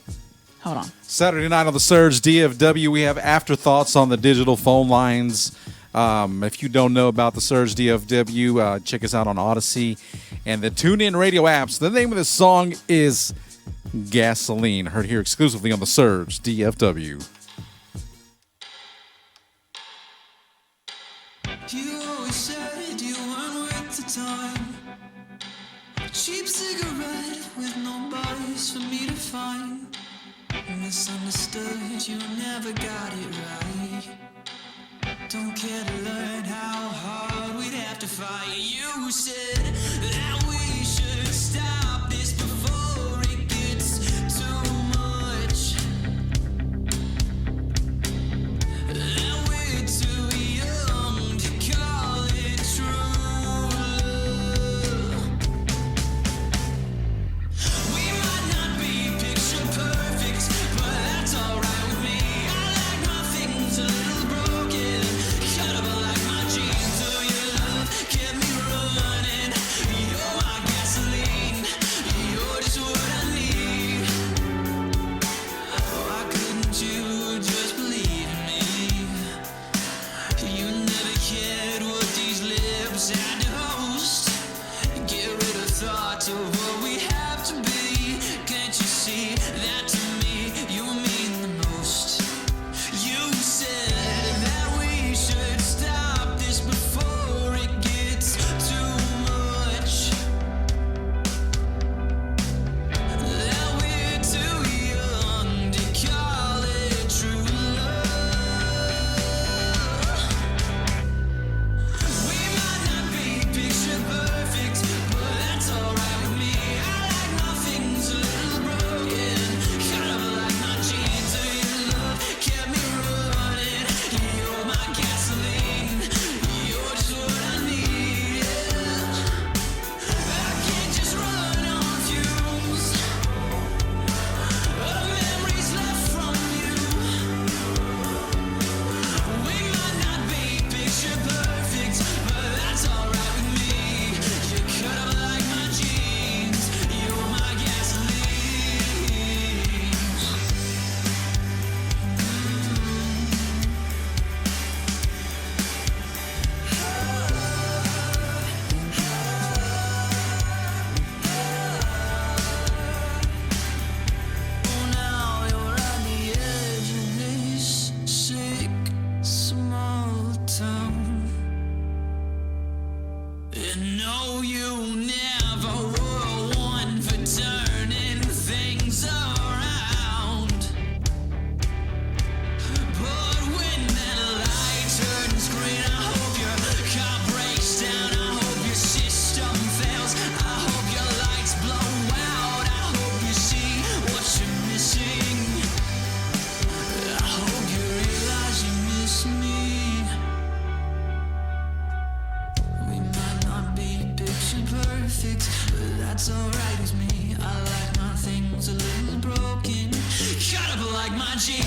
hold on. Saturday night on the Surge DFW, we have Afterthoughts on the digital phone lines. If you don't know about the Surge DFW, check us out on Odyssey and the TuneIn radio apps. The name of this song is Gasoline, heard here exclusively on the Surge DFW. You always said you weren't worth the time. Cheap cigarette with no buzz for me to find. Misunderstood, you never got it right. Don't care to learn how hard we'd have to fight. You said that we should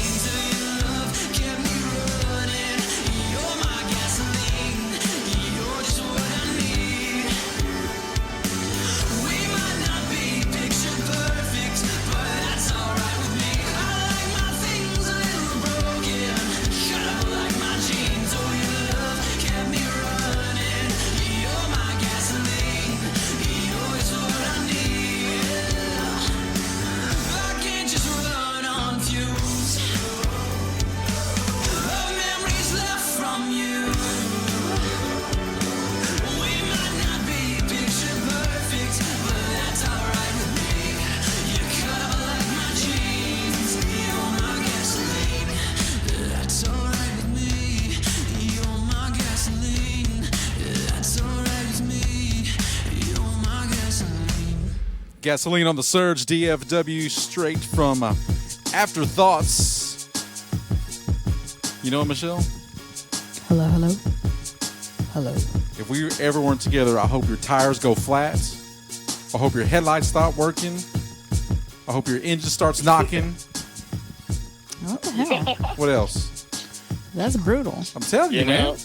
chains of your love kept me running. You're my gasoline. You're just what I need. We might not be picture perfect, but that's alright with me. I like my things a little broken, cut up like my jeans. Oh, your love kept me running. You're my gasoline. You're just what I need. I can't just run on fumes of memories left from you. We might not be picture perfect, but that's alright with me. You cut up like my jeans. You're my gasoline. That's alright with me. You're my gasoline. That's alright with me. You're my gasoline. Gasoline on the Surge, DFW, straight from Afterthoughts. You know what, Michelle? Hello, hello. Hello. If we ever weren't together, I hope your tires go flat. I hope your headlights stop working. I hope your engine starts knocking. What the hell? What else? That's brutal. I'm telling you, You know, man.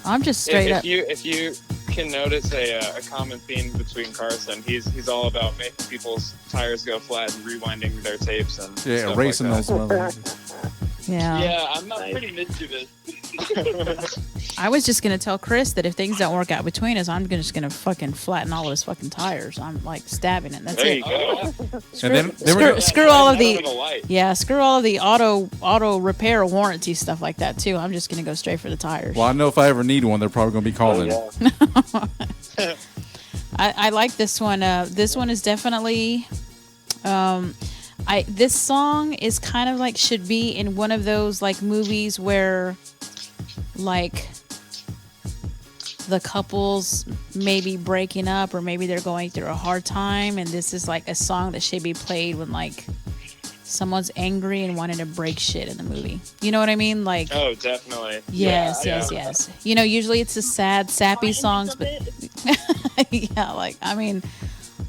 I'm just straight up. if you can notice a common theme between Carson, he's all about making people's tires go flat and rewinding their tapes and Yeah, stuff erasing like those motherfuckers. Yeah. Yeah, I'm not pretty mischievous. I was just gonna tell Chris that if things don't work out between us, I'm just gonna fucking flatten all of his fucking tires. I'm like stabbing it. That's There it. you go. And then we're Screw all of Under the light. screw all of the auto repair warranty stuff like that too. I'm just gonna go straight for the tires. well, I know if I ever need one, they're probably going to be calling. Yeah. I like this one. This one is definitely. This song is kind of like should be in one of those like movies where, like, the couples maybe breaking up or maybe they're going through a hard time, and this is like a song that should be played when like someone's angry and wanting to break shit in the movie. You know what I mean? Like, Oh, definitely. yes. You know, usually it's the sad, sappy Lines songs, of but it. yeah, like, I mean,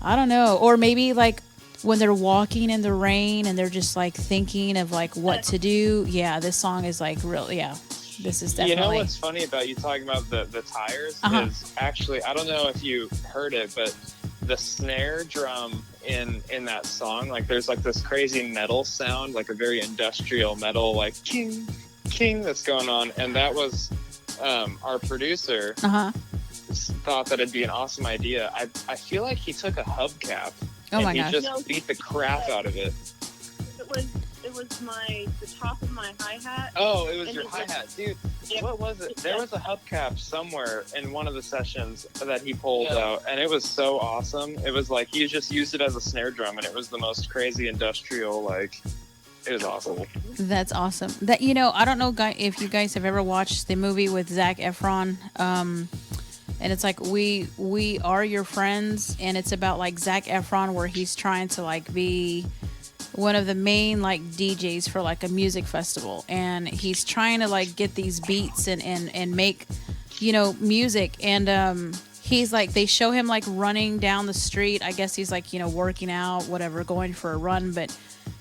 I don't know. Or maybe like when they're walking in the rain and they're just like thinking of like what to do. Yeah, this song is like real. Yeah, this is definitely. You know what's funny about you talking about the tires is actually, I don't know if you heard it, but the snare drum in that song, like there's like this crazy metal sound, like a very industrial metal, like king that's going on, and that was our producer thought that it'd be an awesome idea. I feel like he took a hubcap and he just beat the crap out of it. It was the top of my hi-hat. Oh, it was And your it was- hi-hat. Dude, Yeah. what was it? There was a hubcap somewhere in one of the sessions that he pulled out, and it was so awesome. It was like he just used it as a snare drum, and it was the most crazy industrial, like, it was awesome. That's awesome. That, you know, I don't know if you guys have ever watched the movie with Zac Efron. And it's like we are your friends, and it's about like Zac Efron where he's trying to like be one of the main like DJs for like a music festival, and he's trying to like get these beats and make, you know, music, and he's like, they show him like running down the street. I guess he's like, you know, working out, whatever, going for a run, but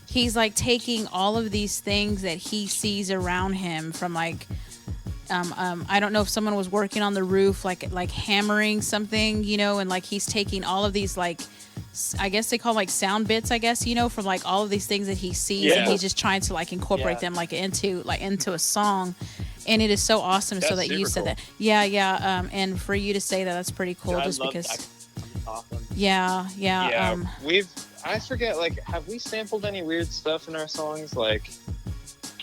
he's like taking all of these things that he sees around him from like I don't know if someone was working on the roof, like hammering something, you know, and like he's taking all of these like, I guess they call like sound bits, I guess, you know, from like all of these things that he sees, and he's just trying to like incorporate them like into a song, and it is so awesome. That's so that you said that, and for you to say that, that's pretty cool, Yeah, just I love because. that. Awesome. Yeah. I forget, like, have we sampled any weird stuff in our songs? Like,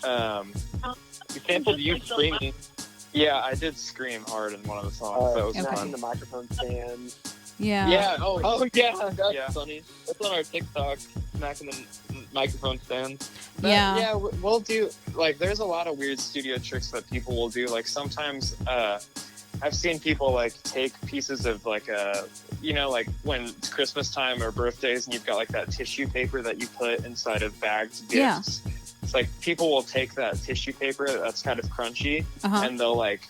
You sampled you Like the screaming. yeah, I did scream hard in one of the songs. That was Okay. fun. Knocking the microphone stand. Yeah. Yeah. Oh, yeah. That's Yeah. funny. That's on our TikTok. Smacking the microphone stand. Yeah. Yeah, we'll do, like, there's a lot of weird studio tricks that people will do. Like, sometimes I've seen people, like, take pieces of, like, you know, like, when it's Christmas time or birthdays and you've got, like, that tissue paper that you put inside of bagged gifts. Yeah. It's like people will take that tissue paper that's kind of crunchy and they'll, like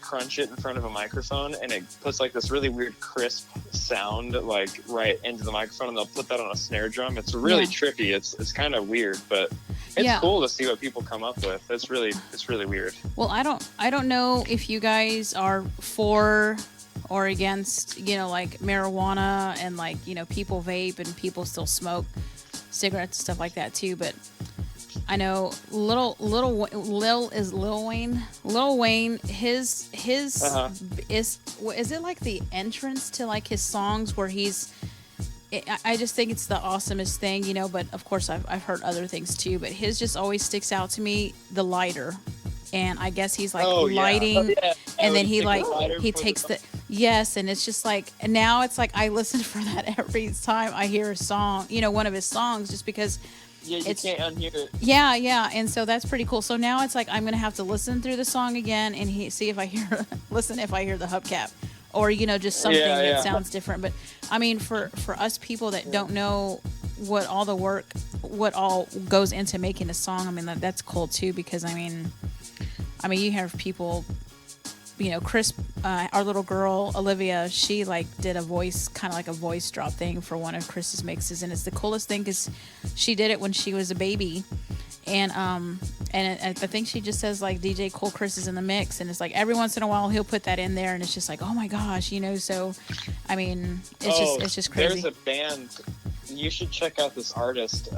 crunch it in front of a microphone, and it puts like this really weird crisp sound like right into the microphone, and they'll put that on a snare drum. It's really trippy. It's kind of weird, but It's cool to see what people come up with. It's really weird. Well, I don't know if you guys are for or against, like marijuana and like, people vape and people still smoke cigarettes and stuff like that too. But I know Lil Wayne. Lil Wayne, his is it like the entrance to like his songs where I just think it's the awesomest thing, but of course I've heard other things too, but his just always sticks out to me, the lighter. And I guess he's like lighting and then he takes yes, and it's just like, now it's like I listen for that every time I hear a song, one of his songs, just because you can't unhear it. Yeah, and so that's pretty cool. So now it's like I'm gonna have to listen through the song again and see if I hear if I hear the hubcap, or just something that sounds different. But I mean, for us people that don't know what all goes into making a song, I mean that's cool too, because I mean you hear people, Chris, our little girl Olivia, she like did a voice, kind of like a voice drop thing for one of Chris's mixes, and it's the coolest thing because she did it when she was a baby, and I think she just says like DJ Cool Chris is in the mix, and it's like every once in a while he'll put that in there, and it's just like, oh my gosh, So I mean, it's just crazy. There's a band. You should check out this artist.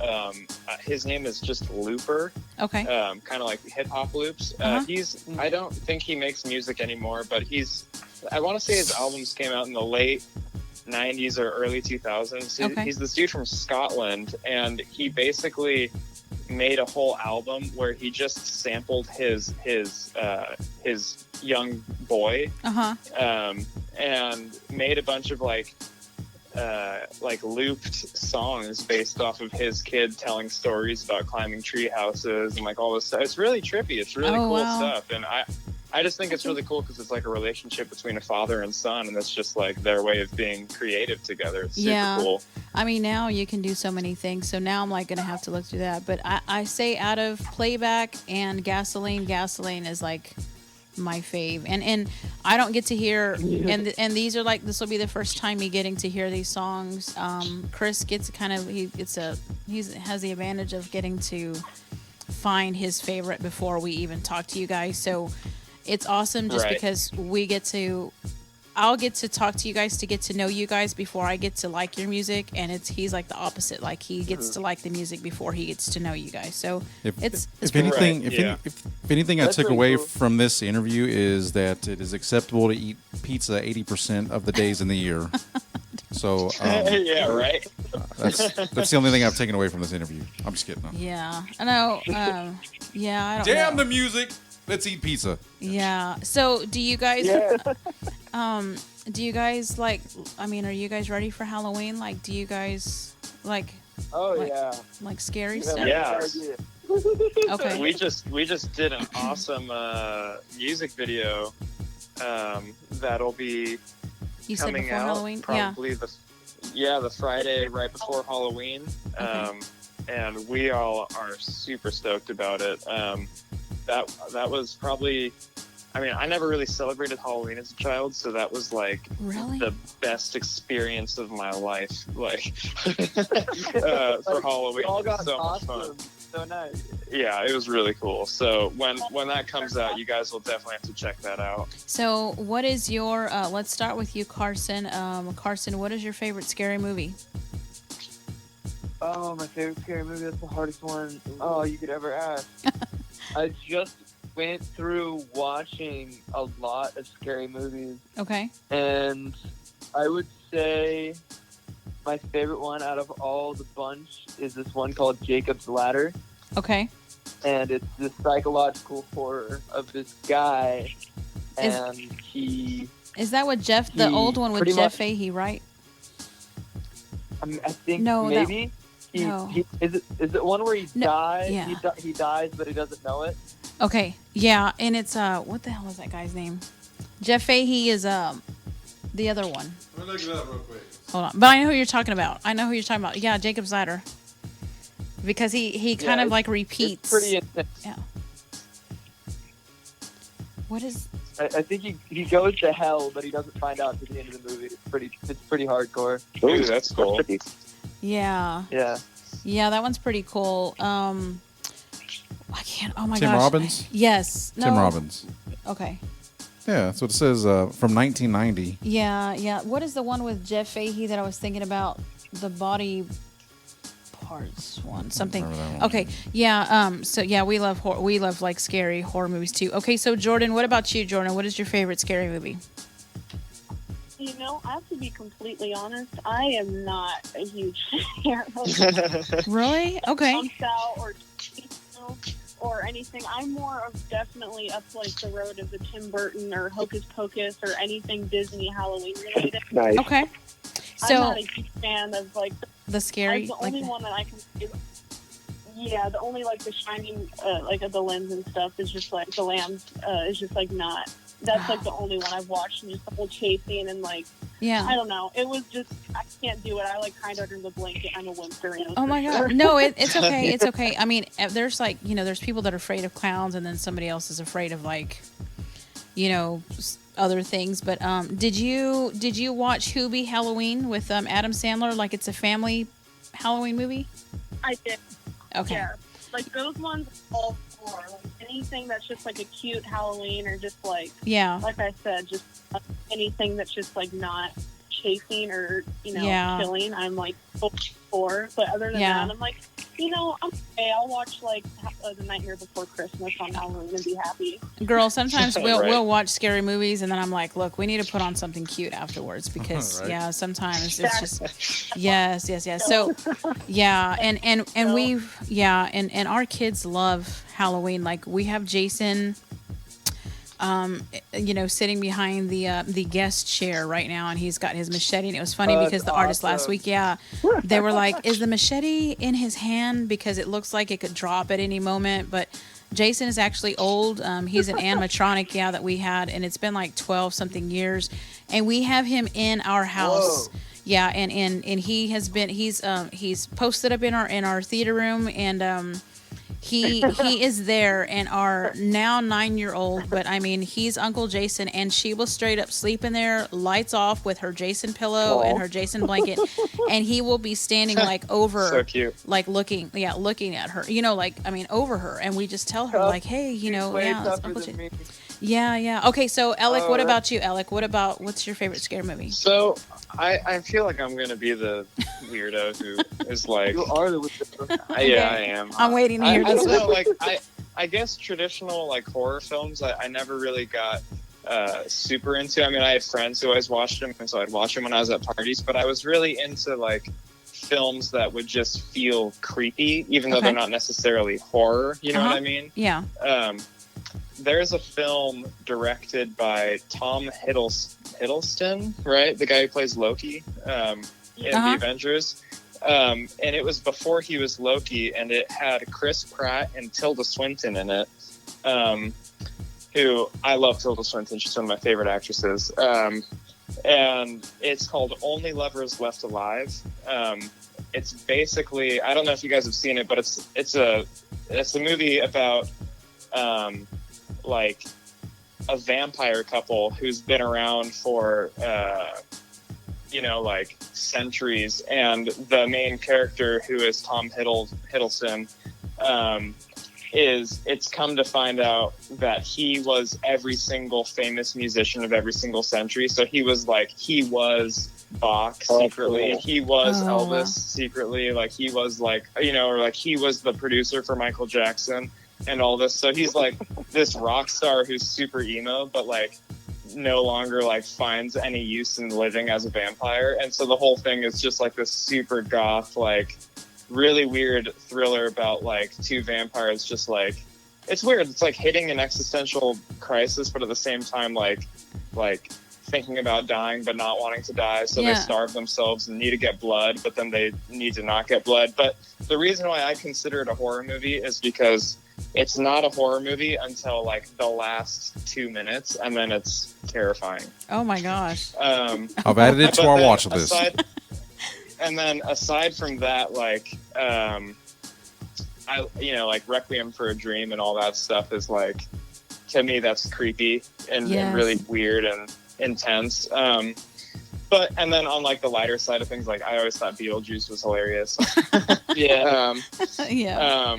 His name is just Looper. Okay. Kind of like hip hop loops. I don't think he makes music anymore, but I want to say his albums came out in the late 90s or early 2000s. Okay. He's this dude from Scotland, and he basically made a whole album where he just sampled his young boy, and made a bunch of like looped songs based off of his kid telling stories about climbing tree houses and like all this stuff. It's really trippy. It's really cool stuff. And I just think it's really cool because it's like a relationship between a father and son, and it's just like their way of being creative together. It's super cool. I mean, now you can do so many things. So now I'm like going to have to look through that. But I say out of Playback and Gasoline is like my fave, and I don't get to hear, and these are like, this will be the first time me getting to hear these songs. Chris gets has the advantage of getting to find his favorite before we even talk to you guys, so it's awesome just because I'll get to talk to you guys to get to know you guys before I get to like your music, and he's like the opposite. Like he gets to like the music before he gets to know you guys. So if anything I took away from this interview is that it is acceptable to eat pizza 80% of the days in the year. So yeah, right. That's the only thing I've taken away from this interview. I'm just kidding. Yeah, I know. I don't. Damn know. the music. Let's eat pizza. Yeah. So do you guys? Do you guys like? I mean, are you guys ready for Halloween? Like, do you guys like? Like scary stuff. Yeah. Okay. We just did an awesome music video that'll be coming out Halloween? probably the Friday right before Halloween. Okay. And we all are super stoked about it. That was probably, I mean, I never really celebrated Halloween as a child, so that was like the best experience of my life, like for Halloween. We all got so awesome. much fun. So nice. Yeah, it was really cool. So when that comes out, you guys will definitely have to check that out. So what is your? Let's start with you, Carson. Carson, what is your favorite scary movie? Oh, my favorite scary movie. That's the hardest one. Oh, you could ever ask. I just went through watching a lot of scary movies. Okay. And I would say my favorite one out of all the bunch is this one called Jacob's Ladder. Okay. And it's this psychological horror of this guy. And Is that what the old one with Jeff Fahey, right? I think maybe. Is it one where he dies? Yeah. He dies, but he doesn't know it. Okay, yeah, and it's what the hell is that guy's name? Jeff Fahey is the other one. Let me look it up real quick. Hold on, but I know who you're talking about. Yeah, Jacob's Ladder, because he kind of like repeats. It's pretty intense. Yeah. What is? I think he goes to hell, but he doesn't find out at the end of the movie. It's pretty hardcore. Ooh, that's cool. Yeah. Yeah. Yeah, that one's pretty cool. I can't. Oh my Tim gosh. Robbins? Yes. No. Tim Robbins. Okay. Yeah, that's what it says from 1990. Yeah. What is the one with Jeff Fahey that I was thinking about? The body parts one. Something. Remember that one. Okay. Yeah. So yeah, we love like scary horror movies too. Okay. So Jordan, what about you, Jordan? What is your favorite scary movie? You know, I have to be completely honest. I am not a huge fan of Really? Okay. Jumps Out or anything. I'm more of definitely up like the road of the Tim Burton or Hocus Pocus or anything Disney Halloween related. Nice. Okay. I'm So not a huge fan of like the scary. the only one that I can do. Yeah, the only like the shining like of the lens and stuff is just like the lambs is just like not. That's like the only one I've watched, and just the whole chasing and like Yeah. I don't know. It was just I can't do it. I like hide under the blanket. I'm a whimper. Oh my god. No, it's okay. It's okay. I mean, there's like, there's people that are afraid of clowns, and then somebody else is afraid of like, other things. But did you watch Hoobie Halloween with Adam Sandler? Like it's a family Halloween movie? I did. Okay. Yeah. Like those ones all four. Like anything that's just like a cute Halloween or just like Yeah. like I said, just anything that's just like not chasing or Yeah. killing. I'm like for. But other than Yeah. that, I'm like, I'm okay. I'll watch like The Nightmare Before Christmas on Halloween and be happy. Girl, sometimes we'll Right. we'll watch scary movies, and then I'm like, look, we need to put on something cute afterwards because Right. sometimes it's just yes. So yeah, and we've and our kids love Halloween. Like we have Jason sitting behind the guest chair right now, and he's got his machete. And it was funny because the artist last week, they were like, "Is the machete in his hand? Because it looks like it could drop at any moment." But Jason is actually old. He's an animatronic, that we had, and it's been like 12 something years, and we have him in our house. Whoa. Yeah, and he has been he's posted up in our theater room, and he is there, and our now 9-year-old, but I mean he's Uncle Jason, and she will straight up sleep in there, lights off, with her Jason pillow and her Jason blanket, and he will be standing like over, So cute. like looking at her, over her, and we just tell her like, hey, Way it's tougher Uncle than Jason. me. Yeah. Okay, so Alec, what about you, Alec? What's your favorite scare movie? So I feel like I'm gonna be the weirdo who is like, You are the weirdo. yeah, I am. I'm waiting to hear I this don't know, one. like I guess traditional like horror films I never really got super into. I mean, I had friends who always watched them, and so I'd watch them when I was at parties. But I was really into like films that would just feel creepy, even though Okay. they're not necessarily horror. You know what I mean? Yeah. There's a film directed by Tom Hiddleston, right? The guy who plays Loki in the Avengers. And it was before he was Loki, and it had Chris Pratt and Tilda Swinton in it, who I love Tilda Swinton. She's one of my favorite actresses. And it's called Only Lovers Left Alive. It's basically, I don't know if you guys have seen it, but it's a movie about like a vampire couple who's been around for like centuries, and the main character, who is Tom Hiddleston, it's come to find out that he was every single famous musician of every single century. So he was Bach secretly, cool. he was Oh, Elvis wow. secretly, like he was or like he was the producer for Michael Jackson and all this. So he's like this rock star who's super emo, but like no longer like finds any use in living as a vampire. And so the whole thing is just like this super goth, like really weird thriller about like two vampires. Just like, it's weird. It's like hitting an existential crisis, but at the same time, like thinking about dying, but not wanting to die. So Yeah. they starve themselves and need to get blood, but then they need to not get blood. But the reason why I consider it a horror movie is because it's not a horror movie until like the last 2 minutes, and then it's terrifying. Oh my gosh. I've added it to But our then watch list. aside from that, like like Requiem for a Dream and all that stuff is like, to me, that's creepy and Yes. really weird and intense. And then on like the lighter side of things, like I always thought Beetlejuice was hilarious. Yeah. Yeah.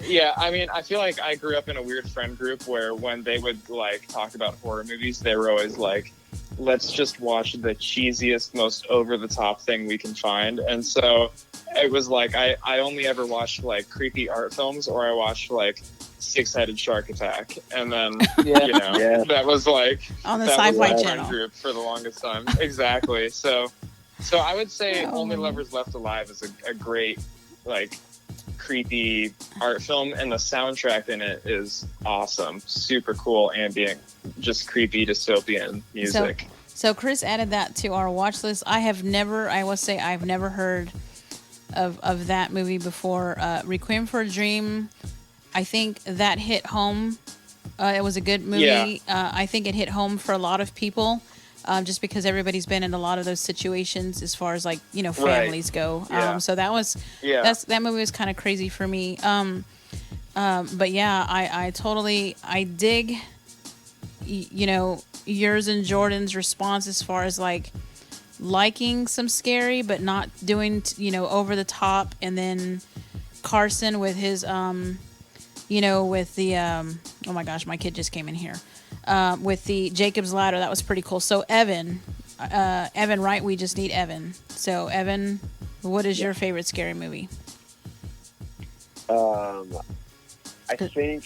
Yeah, I mean, I feel like I grew up in a weird friend group where when they would like talk about horror movies, they were always like, let's just watch the cheesiest, most over-the-top thing we can find. And so it was like I only ever watched like creepy art films, or I watched like Six-Headed Shark Attack, and then that was like on the that Sci-Fi was my Channel friend group for the longest time. Exactly. So I would say Only Lovers Left Alive is a great like creepy art film, and the soundtrack in it is awesome. Super cool ambient, just creepy dystopian music. So Chris added that to our watch list. I've never heard of that movie before. Requiem for a Dream, I think that hit home. It was a good movie. Yeah. I think it hit home for a lot of people, just because everybody's been in a lot of those situations as far as like, families go. Yeah. So that that movie was kind of crazy for me. But yeah, I dig, yours and Jordan's response as far as like liking some scary, but not doing, over the top. And then Carson with his, with the, oh my gosh, my kid just came in here. With the Jacob's Ladder, that was pretty cool. So Evan, right? We just need Evan. So Evan, what is your favorite scary movie? I think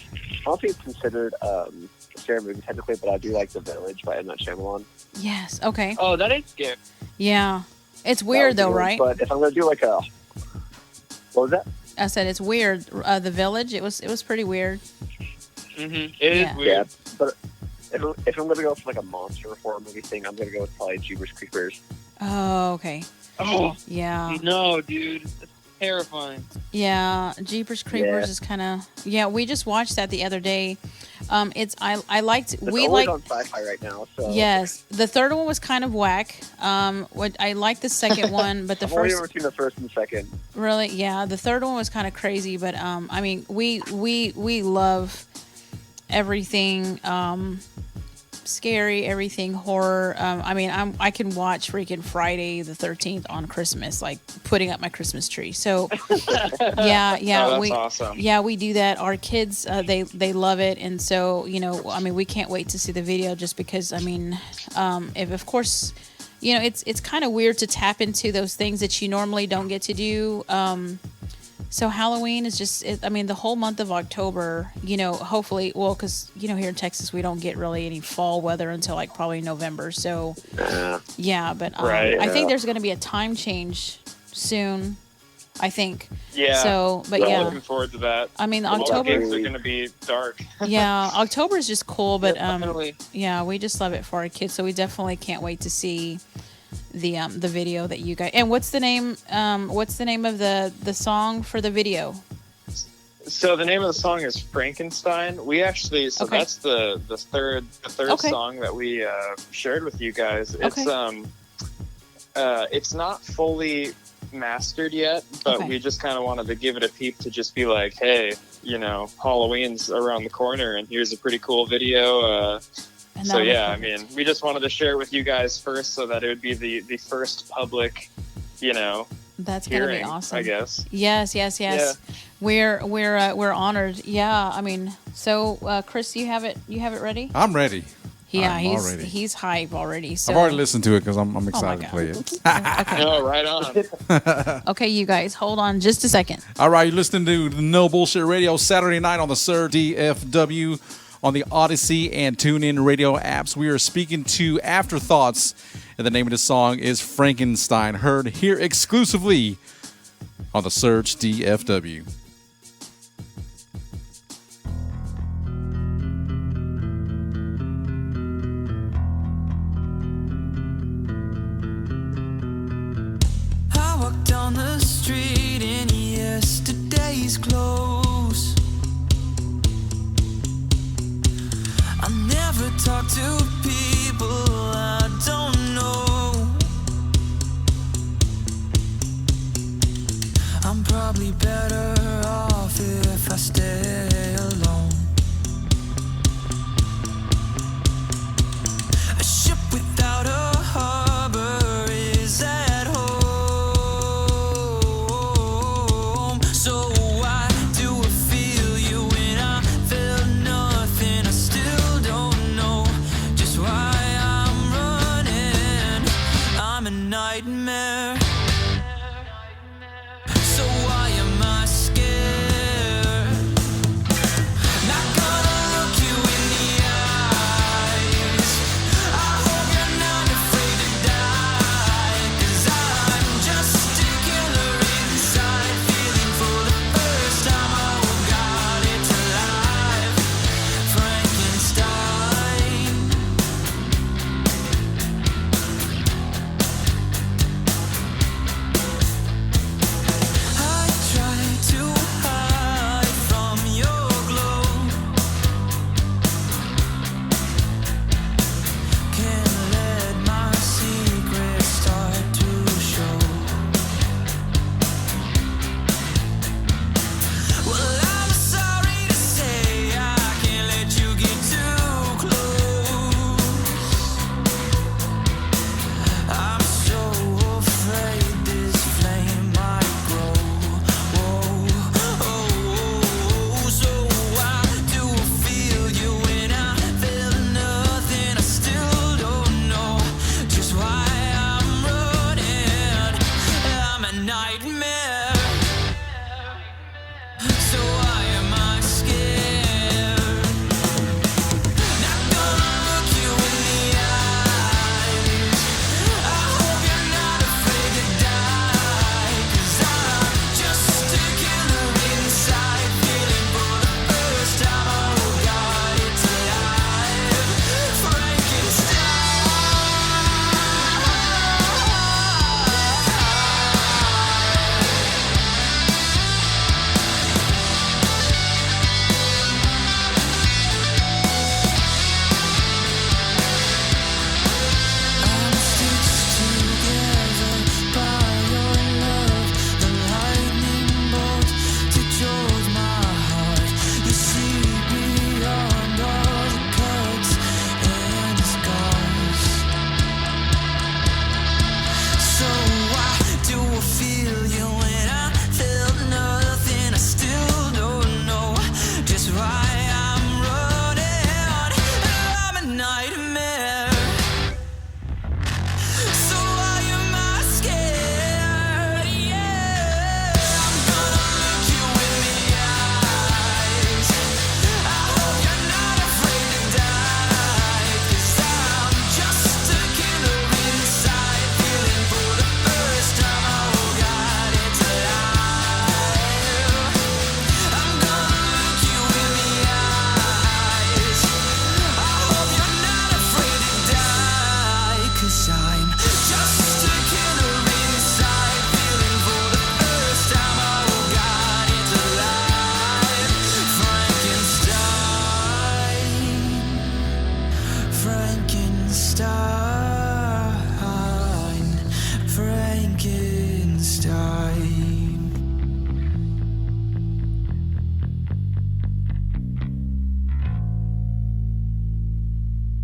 it's considered a scary movie technically, but I do like The Village by M. Night Shyamalan. Yes. Okay. Oh, that ain't scary. Yeah, it's weird though, right? But if I'm gonna do like what was that? I said it's weird. The Village. It was pretty weird. Mm-hmm. It is weird. Yeah, but if I'm gonna go for like a monster horror movie thing, I'm gonna go with probably Jeepers Creepers. Oh, okay. Oh, yeah. No, dude, it's terrifying. Yeah, Jeepers Creepers is kind of. Yeah, we just watched that the other day. I liked. It's we always like on Sci-Fi right now. So. Yes, the third one was kind of whack. What I liked the second one, but the I've only first. ever seen the first and the second. Really, yeah, the third one was kind of crazy, but I mean, we love everything scary, everything horror. I mean, I can watch freaking Friday the 13th on Christmas, like putting up my Christmas tree. So yeah, Oh, that's awesome. yeah, we do that. Our kids, they love it, and so I mean, we can't wait to see the video, just because I mean, if of course, it's kind of weird to tap into those things that you normally don't get to do. So Halloween is just, I mean, the whole month of October, hopefully, well, because, here in Texas, we don't get really any fall weather until like probably November. So, yeah, but I think there's going to be a time change soon, I think. Yeah. So, but I'm looking forward to that. I mean, October October are going to be dark. Yeah, October is just cool, but definitely. yeah, we just love it for our kids. So we definitely can't wait to see the video that you guys. And what's the name? What's the name of the song for the video? So the name of the song is Frankenstein. We actually, that's the third song that we shared with you guys. It's it's not fully mastered yet, but we just kind of wanted to give it a peep to just be like, hey, Halloween's around the corner, and here's a pretty cool video. So yeah, I mean, we just wanted to share it with you guys first, so that it would be the first public, that's hearing, gonna be awesome, I guess. Yes. Yeah. We're honored. Yeah, I mean, so Chris, you have it ready? I'm ready. Yeah, he's hype already. So I've already listened to it because I'm excited to play it. Okay. Oh, right on. Okay, you guys, hold on just a second. All right, you're listening to the No Bullshit Radio Saturday night on the Surge DFW on the Odyssey and TuneIn radio apps. We are speaking to Afterthoughts, and the name of the song is Frankenstein, heard here exclusively on the Surge DFW. I walked down the street in yesterday's clothes. I never talk to people I don't know. I'm probably better off if I stay alone. A ship without a harbor is at home. So why do I feel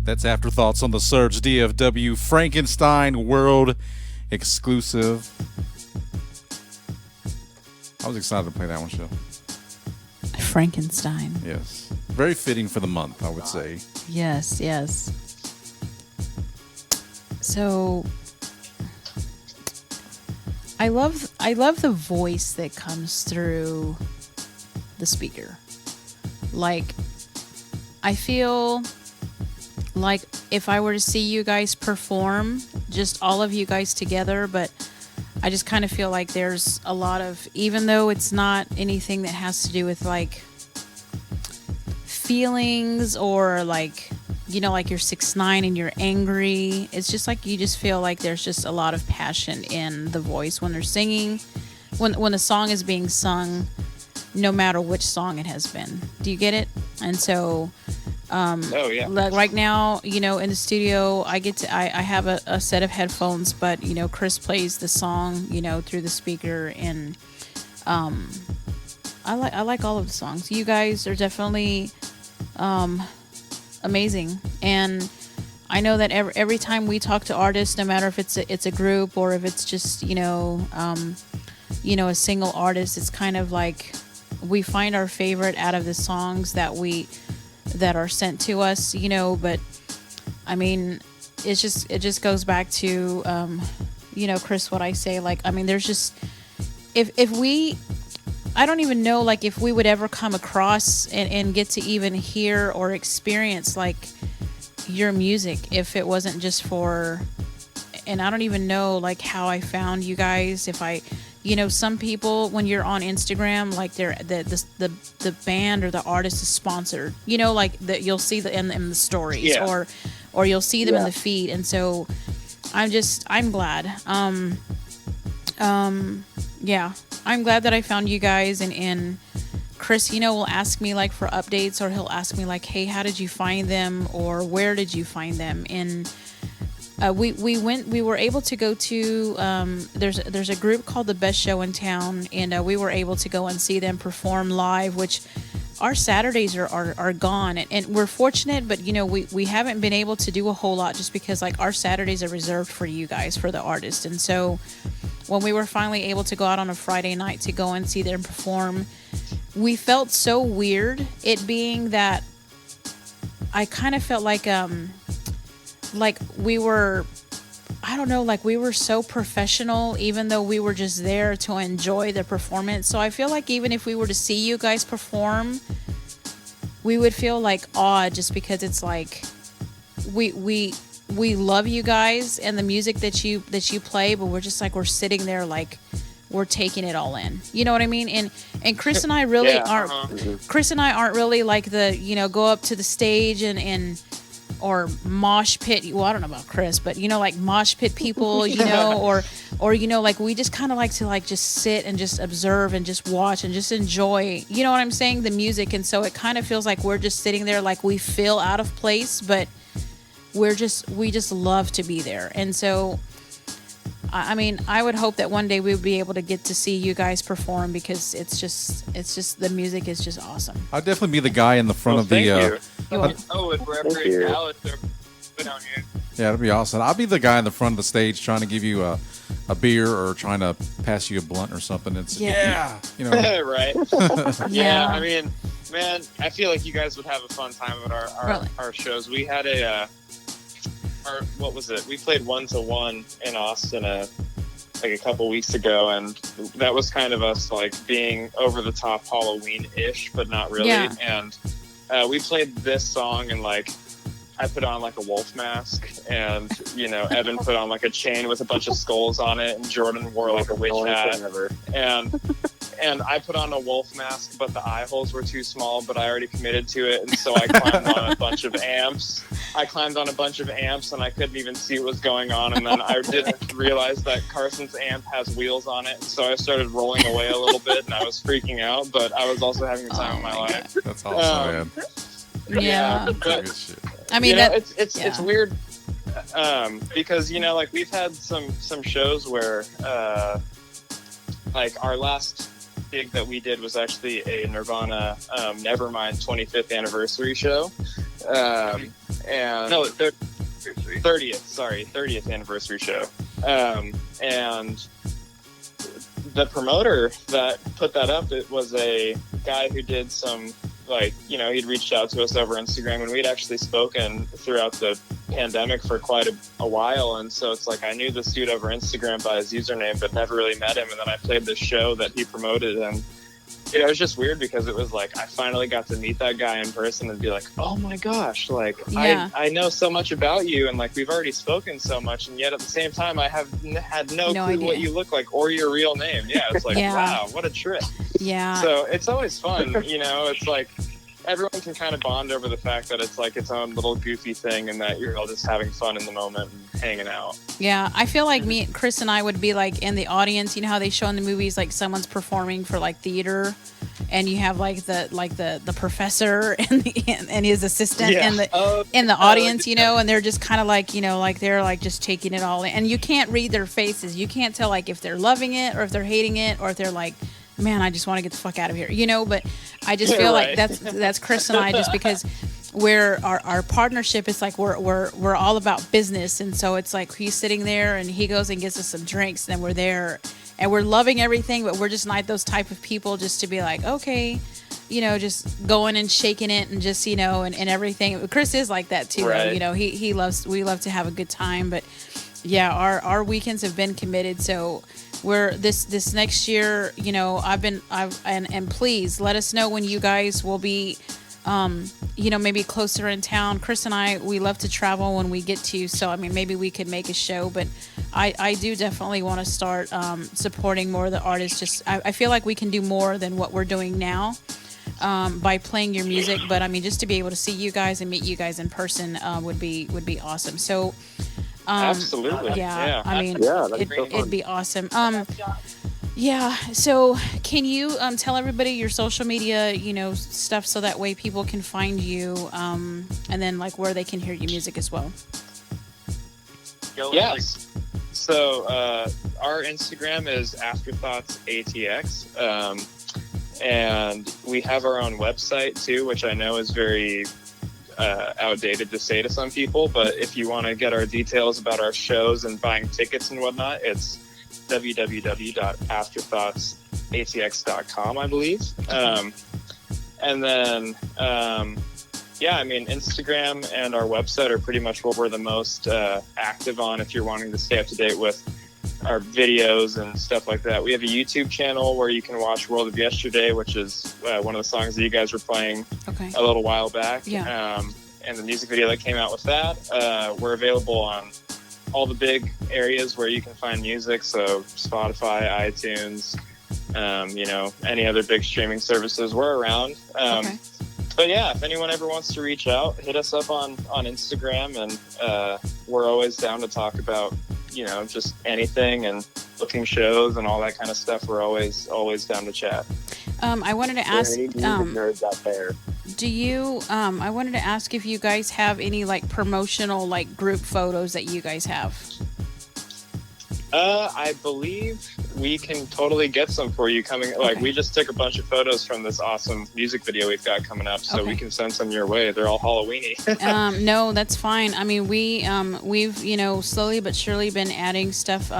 That's Afterthoughts on the Surge DFW Frankenstein World exclusive. I was excited to play that one, show. Frankenstein. Yes. Very fitting for the month, I would say. Yes, yes. So I love the voice that comes through the speaker. Like, I feel like if I were to see you guys perform, just all of you guys together, but I just kind of feel like there's a lot of, even though it's not anything that has to do with like feelings or like, you know, like you're 6'9" and you're angry. It's just like you just feel like there's just a lot of passion in the voice when they're singing, when the song is being sung, no matter which song it has been. Do you get it? And so, oh yeah. like right now, you know, in the studio, I have a set of headphones, but you know, Chris plays the song, you know, through the speaker, and I like all of the songs. You guys are definitely amazing, and I know that every time we talk to artists, no matter if it's a group or if it's just you know a single artist, it's kind of like we find our favorite out of the songs that are sent to us, you know. But I mean, it just goes back to you know, Chris, what I say, like, I mean, there's just if we, I don't even know like if we would ever come across and get to even hear or experience like your music if it wasn't just for, and I don't even know like how I found you guys. If I, you know, some people when you're on Instagram, like the band or the artist is sponsored, you know, like that you'll see in the stories, Yeah. or you'll see them in the feed, and so I'm glad. Yeah, I'm glad that I found you guys, and Chris, you know, will ask me like for updates, or he'll ask me like, hey, how did you find them, or where did you find them? And we were able to go to there's a group called The Best Show in Town, and we were able to go and see them perform live, which our Saturdays are gone, and we're fortunate, but you know, we haven't been able to do a whole lot just because like our Saturdays are reserved for you guys, for the artists. And so when we were finally able to go out on a Friday night to go and see them perform, we felt so weird, it being that I kind of felt like we were, I don't know, like we were so professional, even though we were just there to enjoy the performance. So I feel like even if we were to see you guys perform, we would feel like odd, just because it's like we love you guys and the music that you play, but we're just like, we're sitting there like we're taking it all in. You know what I mean? And Chris and I really Chris and I aren't really like the, you know, go up to the stage and or mosh pit. Well, I don't know about Chris, but you know, like mosh pit people, you know, or you know, like we just kind of like to like just sit and just observe and just watch and just enjoy, you know what I'm saying, the music. And so it kind of feels like we're just sitting there like we feel out of place, but we just love to be there. And so I mean, I would hope that one day we would be able to get to see you guys perform, because it's just the music is just awesome. I'd definitely be the guy in the front of the. Oh, and wherever Dallas are put on here. Yeah, that'd be awesome. I'll be the guy in the front of the stage trying to give you a beer or trying to pass you a blunt or something. It's you know, right? Yeah, I mean, man, I feel like you guys would have a fun time at our shows. We had what was it? We played 1-to-1 in Austin like a couple weeks ago, and that was kind of us like being over the top Halloween-ish, but not really. Yeah. And we played this song, and like I put on like a wolf mask, and you know, Evan put on like a chain with a bunch of skulls on it, and Jordan wore like a witch hat, and I put on a wolf mask, but the eye holes were too small, but I already committed to it, and so I climbed on a bunch of amps. And I couldn't even see what was going on, and then I didn't realize that Carson's amp has wheels on it, and so I started rolling away a little bit, and I was freaking out, but I was also having the time of my life. That's awesome, man. Yeah. But, I mean, you know, it's weird, because you know, like we've had some shows where like our last gig that we did was actually a Nirvana Nevermind 25th anniversary show, And No, 30th anniversary show. And the promoter that put that up, it was a guy who did some, like, he'd reached out to us over Instagram, and we'd actually spoken throughout the pandemic for quite a while. And so it's like, I knew this dude over Instagram by his username, but never really met him. And then I played this show that he promoted, and it was just weird because it was like I finally got to meet that guy in person and be like, oh my gosh, like I know so much about you, and like we've already spoken so much, and yet at the same time I have had no clue idea what you look like or your real name. Yeah, it's like wow, what a trip. Yeah. So it's always fun, it's like everyone can kind of bond over the fact that it's like its own little goofy thing, and that you're all just having fun in the moment and hanging out. Yeah, I feel like Chris and I would be like in the audience. You know how they show in the movies, like someone's performing for like theater, and you have like the professor and his assistant in the audience, and they're just kind of like like they're like just taking it all in, and you can't read their faces. You can't tell like if they're loving it or if they're hating it or if they're like, man, I just want to get the fuck out of here, But I just feel like that's Chris and I, just because our partnership is like we're all about business, and so it's like he's sitting there and he goes and gets us some drinks, and then we're there and we're loving everything, but we're just not those type of people just to be like, okay, just going and shaking it and just and everything. Chris is like that too, right. we love to have a good time, but yeah, our weekends have been committed, so we're this next year, and please let us know when you guys will be maybe closer in town. Chris and I, we love to travel when we get to, so I mean maybe we could make a show, but I do definitely want to start supporting more of the artists. Just I feel like we can do more than what we're doing now by playing your music, but I mean just to be able to see you guys and meet you guys in person would be awesome. So absolutely. Yeah. I mean, it'd be awesome. Yeah. So can you tell everybody your social media, stuff, so that way people can find you, and then like where they can hear your music as well? Yes. So our Instagram is Afterthoughts ATX, and we have our own website too, which I know is very outdated to say to some people, but if you want to get our details about our shows and buying tickets and whatnot, it's www.afterthoughtsatx.com, I believe. And then Instagram and our website are pretty much what we're the most active on if you're wanting to stay up to date with our videos and stuff like that. We have a YouTube channel where you can watch World of Yesterday, which is one of the songs that you guys were playing a little while back. Yeah. And the music video that came out with that. We're available on all the big areas where you can find music, so Spotify, iTunes, any other big streaming services. We're around. But yeah, if anyone ever wants to reach out, hit us up on Instagram, and we're always down to talk about just anything and booking shows and all that kind of stuff. We're always down to chat. I wanted to ask, any nerds out there. do you? I wanted to ask if you guys have any like promotional like group photos that you guys have. I believe we can totally get some for you coming. Like we just took a bunch of photos from this awesome music video we've got coming up, so we can send some your way. They're all Halloweeny. No, that's fine. I mean, we've slowly but surely been adding stuff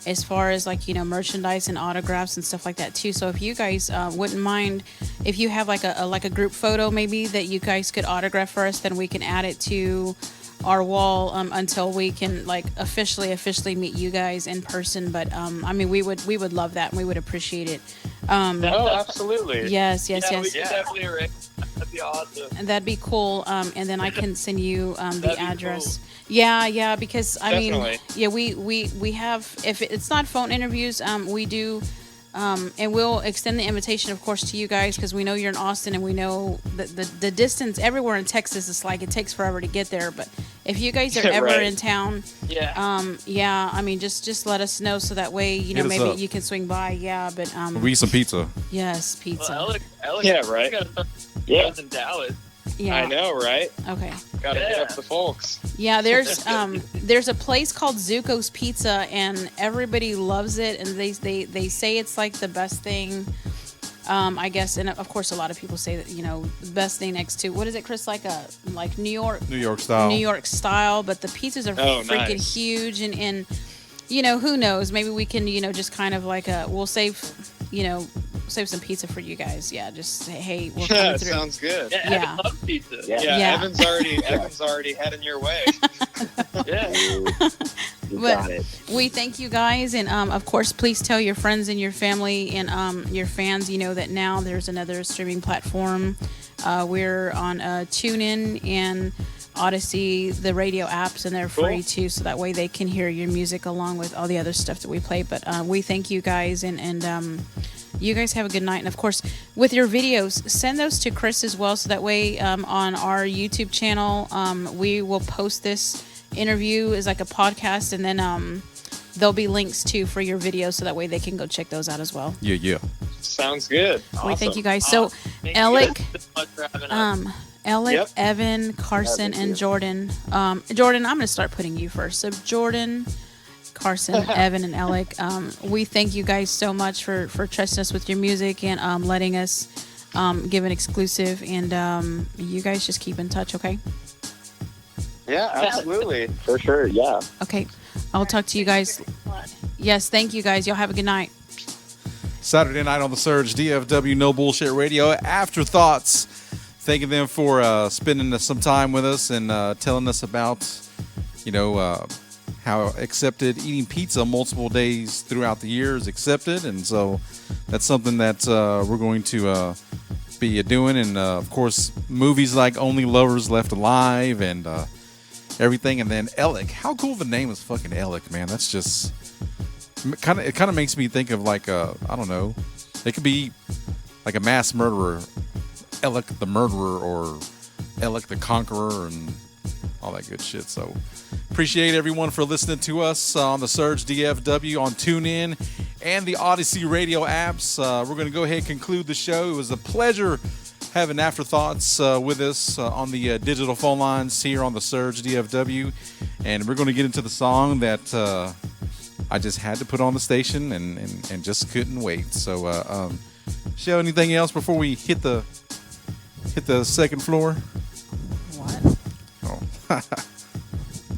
as far as like merchandise and autographs and stuff like that too. So if you guys wouldn't mind, if you have like a group photo maybe that you guys could autograph for us, then we can add it to our wall until we can like officially meet you guys in person. But I mean we would love that, and we would appreciate it. Absolutely. Yes. We can definitely arrange. That'd be awesome. And that'd be cool. And then I can send you the address. Cool. Yeah, because I mean, yeah, we have, if it's not phone interviews, we do. And we'll extend the invitation, of course, to you guys, because we know you're in Austin, and we know the distance everywhere in Texas is like it takes forever to get there. But if you guys are ever in town, I mean, just let us know, so that way maybe you can swing by. Yeah, but we eat some pizza. Yes, pizza. Well, Alex, yeah, right. In Dallas. Yeah, I know, right? Okay. Gotta hit up the folks. Yeah, there's a place called Zuko's Pizza, and everybody loves it, and they say it's like the best thing I guess, and of course, a lot of people say that the best thing next to what is it, Chris? Like New York, New York style. New York style, but the pizzas are freaking nice. huge, and who knows? Maybe we can just kind of like we'll save some pizza for you guys. Yeah, just say, hey, we're coming through. Sounds good. Yeah, Yeah. Evan loves pizza. Yeah. Evan's already heading your way. Yeah. You But got it. we thank you guys, and of course, please tell your friends and your family and your fans, that now there's another streaming platform. We're on TuneIn and Odyssey, the radio apps, and they're free too, so that way they can hear your music along with all the other stuff that we play. But we thank you guys, and you guys have a good night. And of course, with your videos, send those to Chris as well, so that way on our YouTube channel, we will post this interview as like a podcast, and then there'll be links too for your videos, so that way they can go check those out as well. Yeah. Sounds good. We thank you guys. Awesome. So Thank you Alec, guys so much for having us. Alec, Yep. Evan, Carson, thank and you. Jordan. Jordan, I'm going to start putting you first. So Jordan, Carson, Evan, and Alec, we thank you guys so much for trusting us with your music and letting us give an exclusive. And you guys just keep in touch, okay? Yeah, absolutely. For sure, yeah. Okay. I'll talk to you guys. Yes, thank you guys. Y'all have a good night. Saturday night on the Surge, DFW No Bullshit Radio, Afterthoughts. Thanking them for spending some time with us and telling us about, how accepted eating pizza multiple days throughout the year is accepted. And so that's something that we're going to be doing. And, of course, movies like Only Lovers Left Alive and everything. And then Alec. How cool of a name is fucking Alec, man? That's just... It kind of makes me think of like I don't know, it could be like a mass murderer, Alec the murderer, or Alec the conqueror, and all that good shit. So appreciate everyone for listening to us on the Surge DFW on TuneIn and the Odyssey radio apps. We're going to go ahead and conclude the show. It was a pleasure having Afterthoughts with us on the digital phone lines here on the Surge DFW, and we're going to get into the song that I just had to put on the station and just couldn't wait. So, show anything else before we hit the second floor? What? Oh,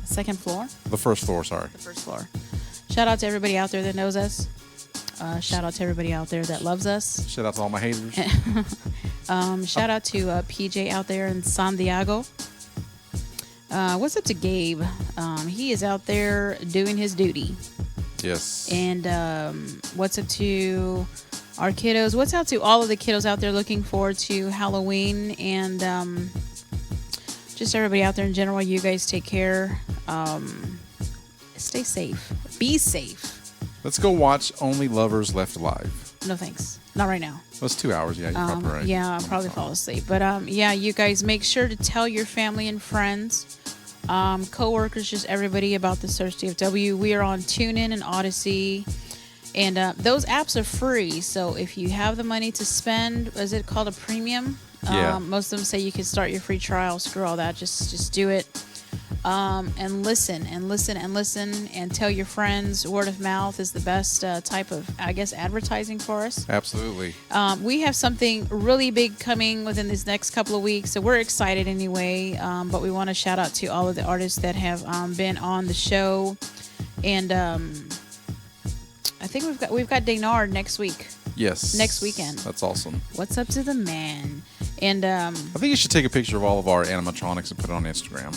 Second floor? the first floor. Sorry. The first floor. Shout out to everybody out there that knows us. Shout out to everybody out there that loves us. Shout out to all my haters. Shout out to PJ out there in San Diego. What's up to Gabe? He is out there doing his duty. Yes. And what's up to our kiddos? What's out to all of the kiddos out there looking forward to Halloween? And just everybody out there in general, you guys take care. Stay safe. Be safe. Let's go watch Only Lovers Left Alive. No thanks. Not right now. Well, it's 2 hours. Yeah, you're probably right. Yeah, I'll probably fall asleep. But yeah, you guys make sure to tell your family and friends, co-workers, just everybody about the Search DFW. We are on TuneIn and Odyssey, and those apps are free. So if you have the money to spend, is it called a premium? Yeah. Most of them say you can start your free trial. Screw all that. Just do it. And listen and tell your friends. Word of mouth is the best type of, I guess, advertising for us. Absolutely. We have something really big coming within this next couple of weeks, so we're excited anyway. But we want to shout out to all of the artists that have been on the show, and I think we've got Daynard next week. Yes. Next weekend. That's awesome. What's up to the man? And I think you should take a picture of all of our animatronics and put it on Instagram.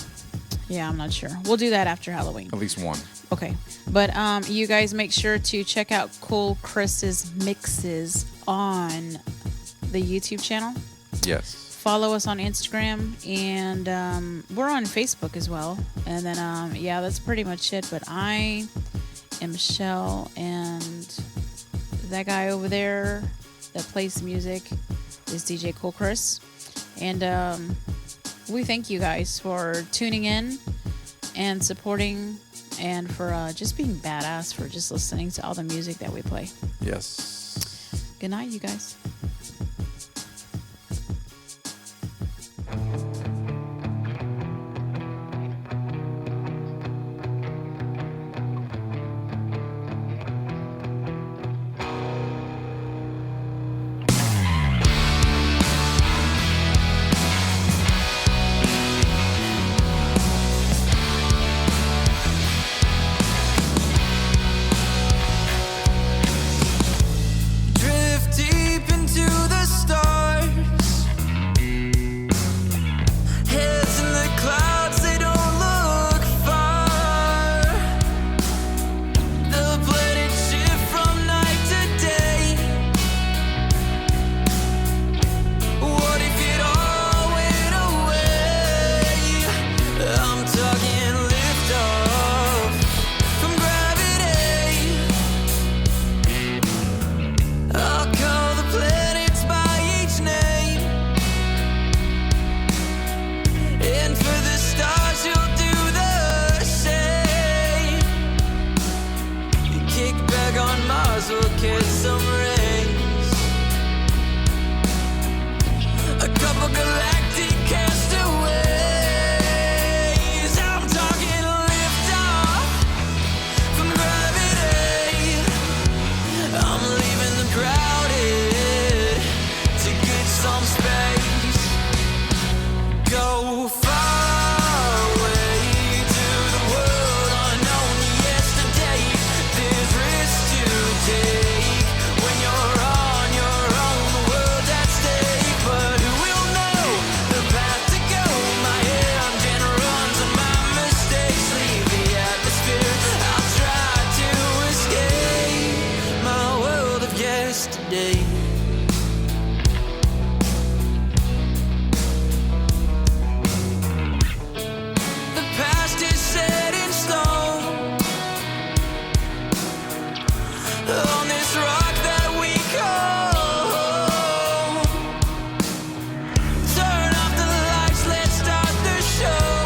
yeah, I'm not sure. We'll do that after Halloween. At least one. Okay. But you guys make sure to check out Cool Chris's mixes on the YouTube channel. Yes. Follow us on Instagram, and we're on Facebook as well. And then, yeah, that's pretty much it. But I am Michelle, and that guy over there that plays the music is DJ Cool Chris. And we thank you guys for tuning in and supporting, and for just being badass for just listening to all the music that we play. Yes. Good night, you guys. Go far away to the world unknown. Yesterday, there's risk to take. When you're on your own, the world's at stake. But who will know the path to go? My engine runs and my mistakes leave the atmosphere. I'll try to escape my world of yesterday. The past is set in stone on this rock that we call home. Turn off the lights, let's start the show.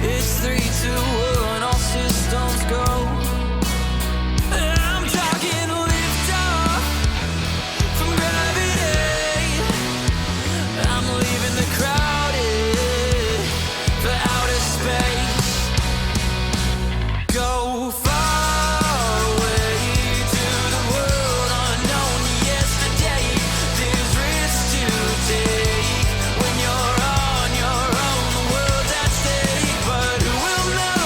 It's 3, 2, 1, all systems go. I'm talking lift off from gravity. I'm leaving the crowded for outer space. Go far away to the world unknown. Yesterday, there's risk to take. When you're on your own, the world's at stake. But who will know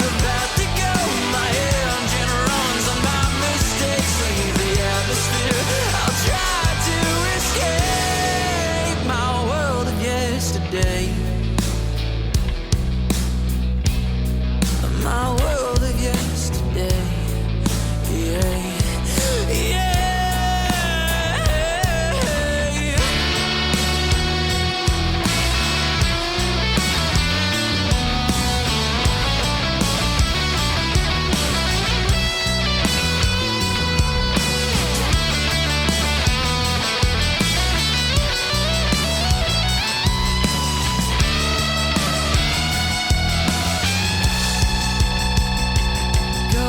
the path to go? My engine runs on my mistakes leave the atmosphere. I'll try to escape my world of yesterday. My world of yesterday. Yeah. Yeah. Go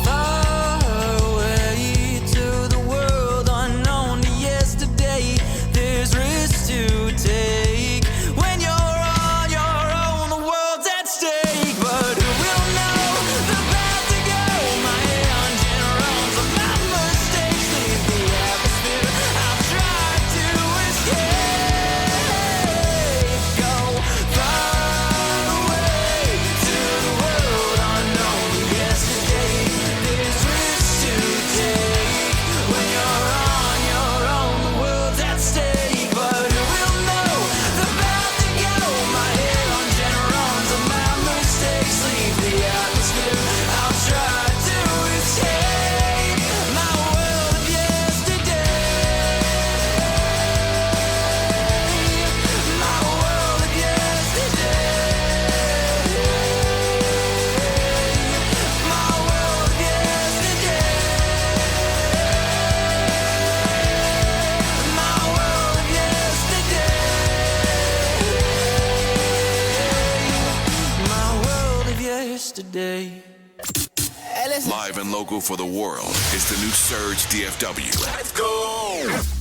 far away to the world unknown. Yesterday, there's risk to take. When you're on your own, the world's at stake. But who will know the path to go? My engine runs on my mistakes leave the atmosphere. I'll try to escape. Go far away to the world unknown. Yesterday, there's risk to take. When you're on your own, the world's at stake. But who will know the path to go? My engine runs and my mistakes leave the atmosphere. I'll try to escape my world of yesterday. My world of yesterday. My world of yesterday. My world of yesterday. My world of yesterday. Live and local for the world is the new Surge DFW. Let's go!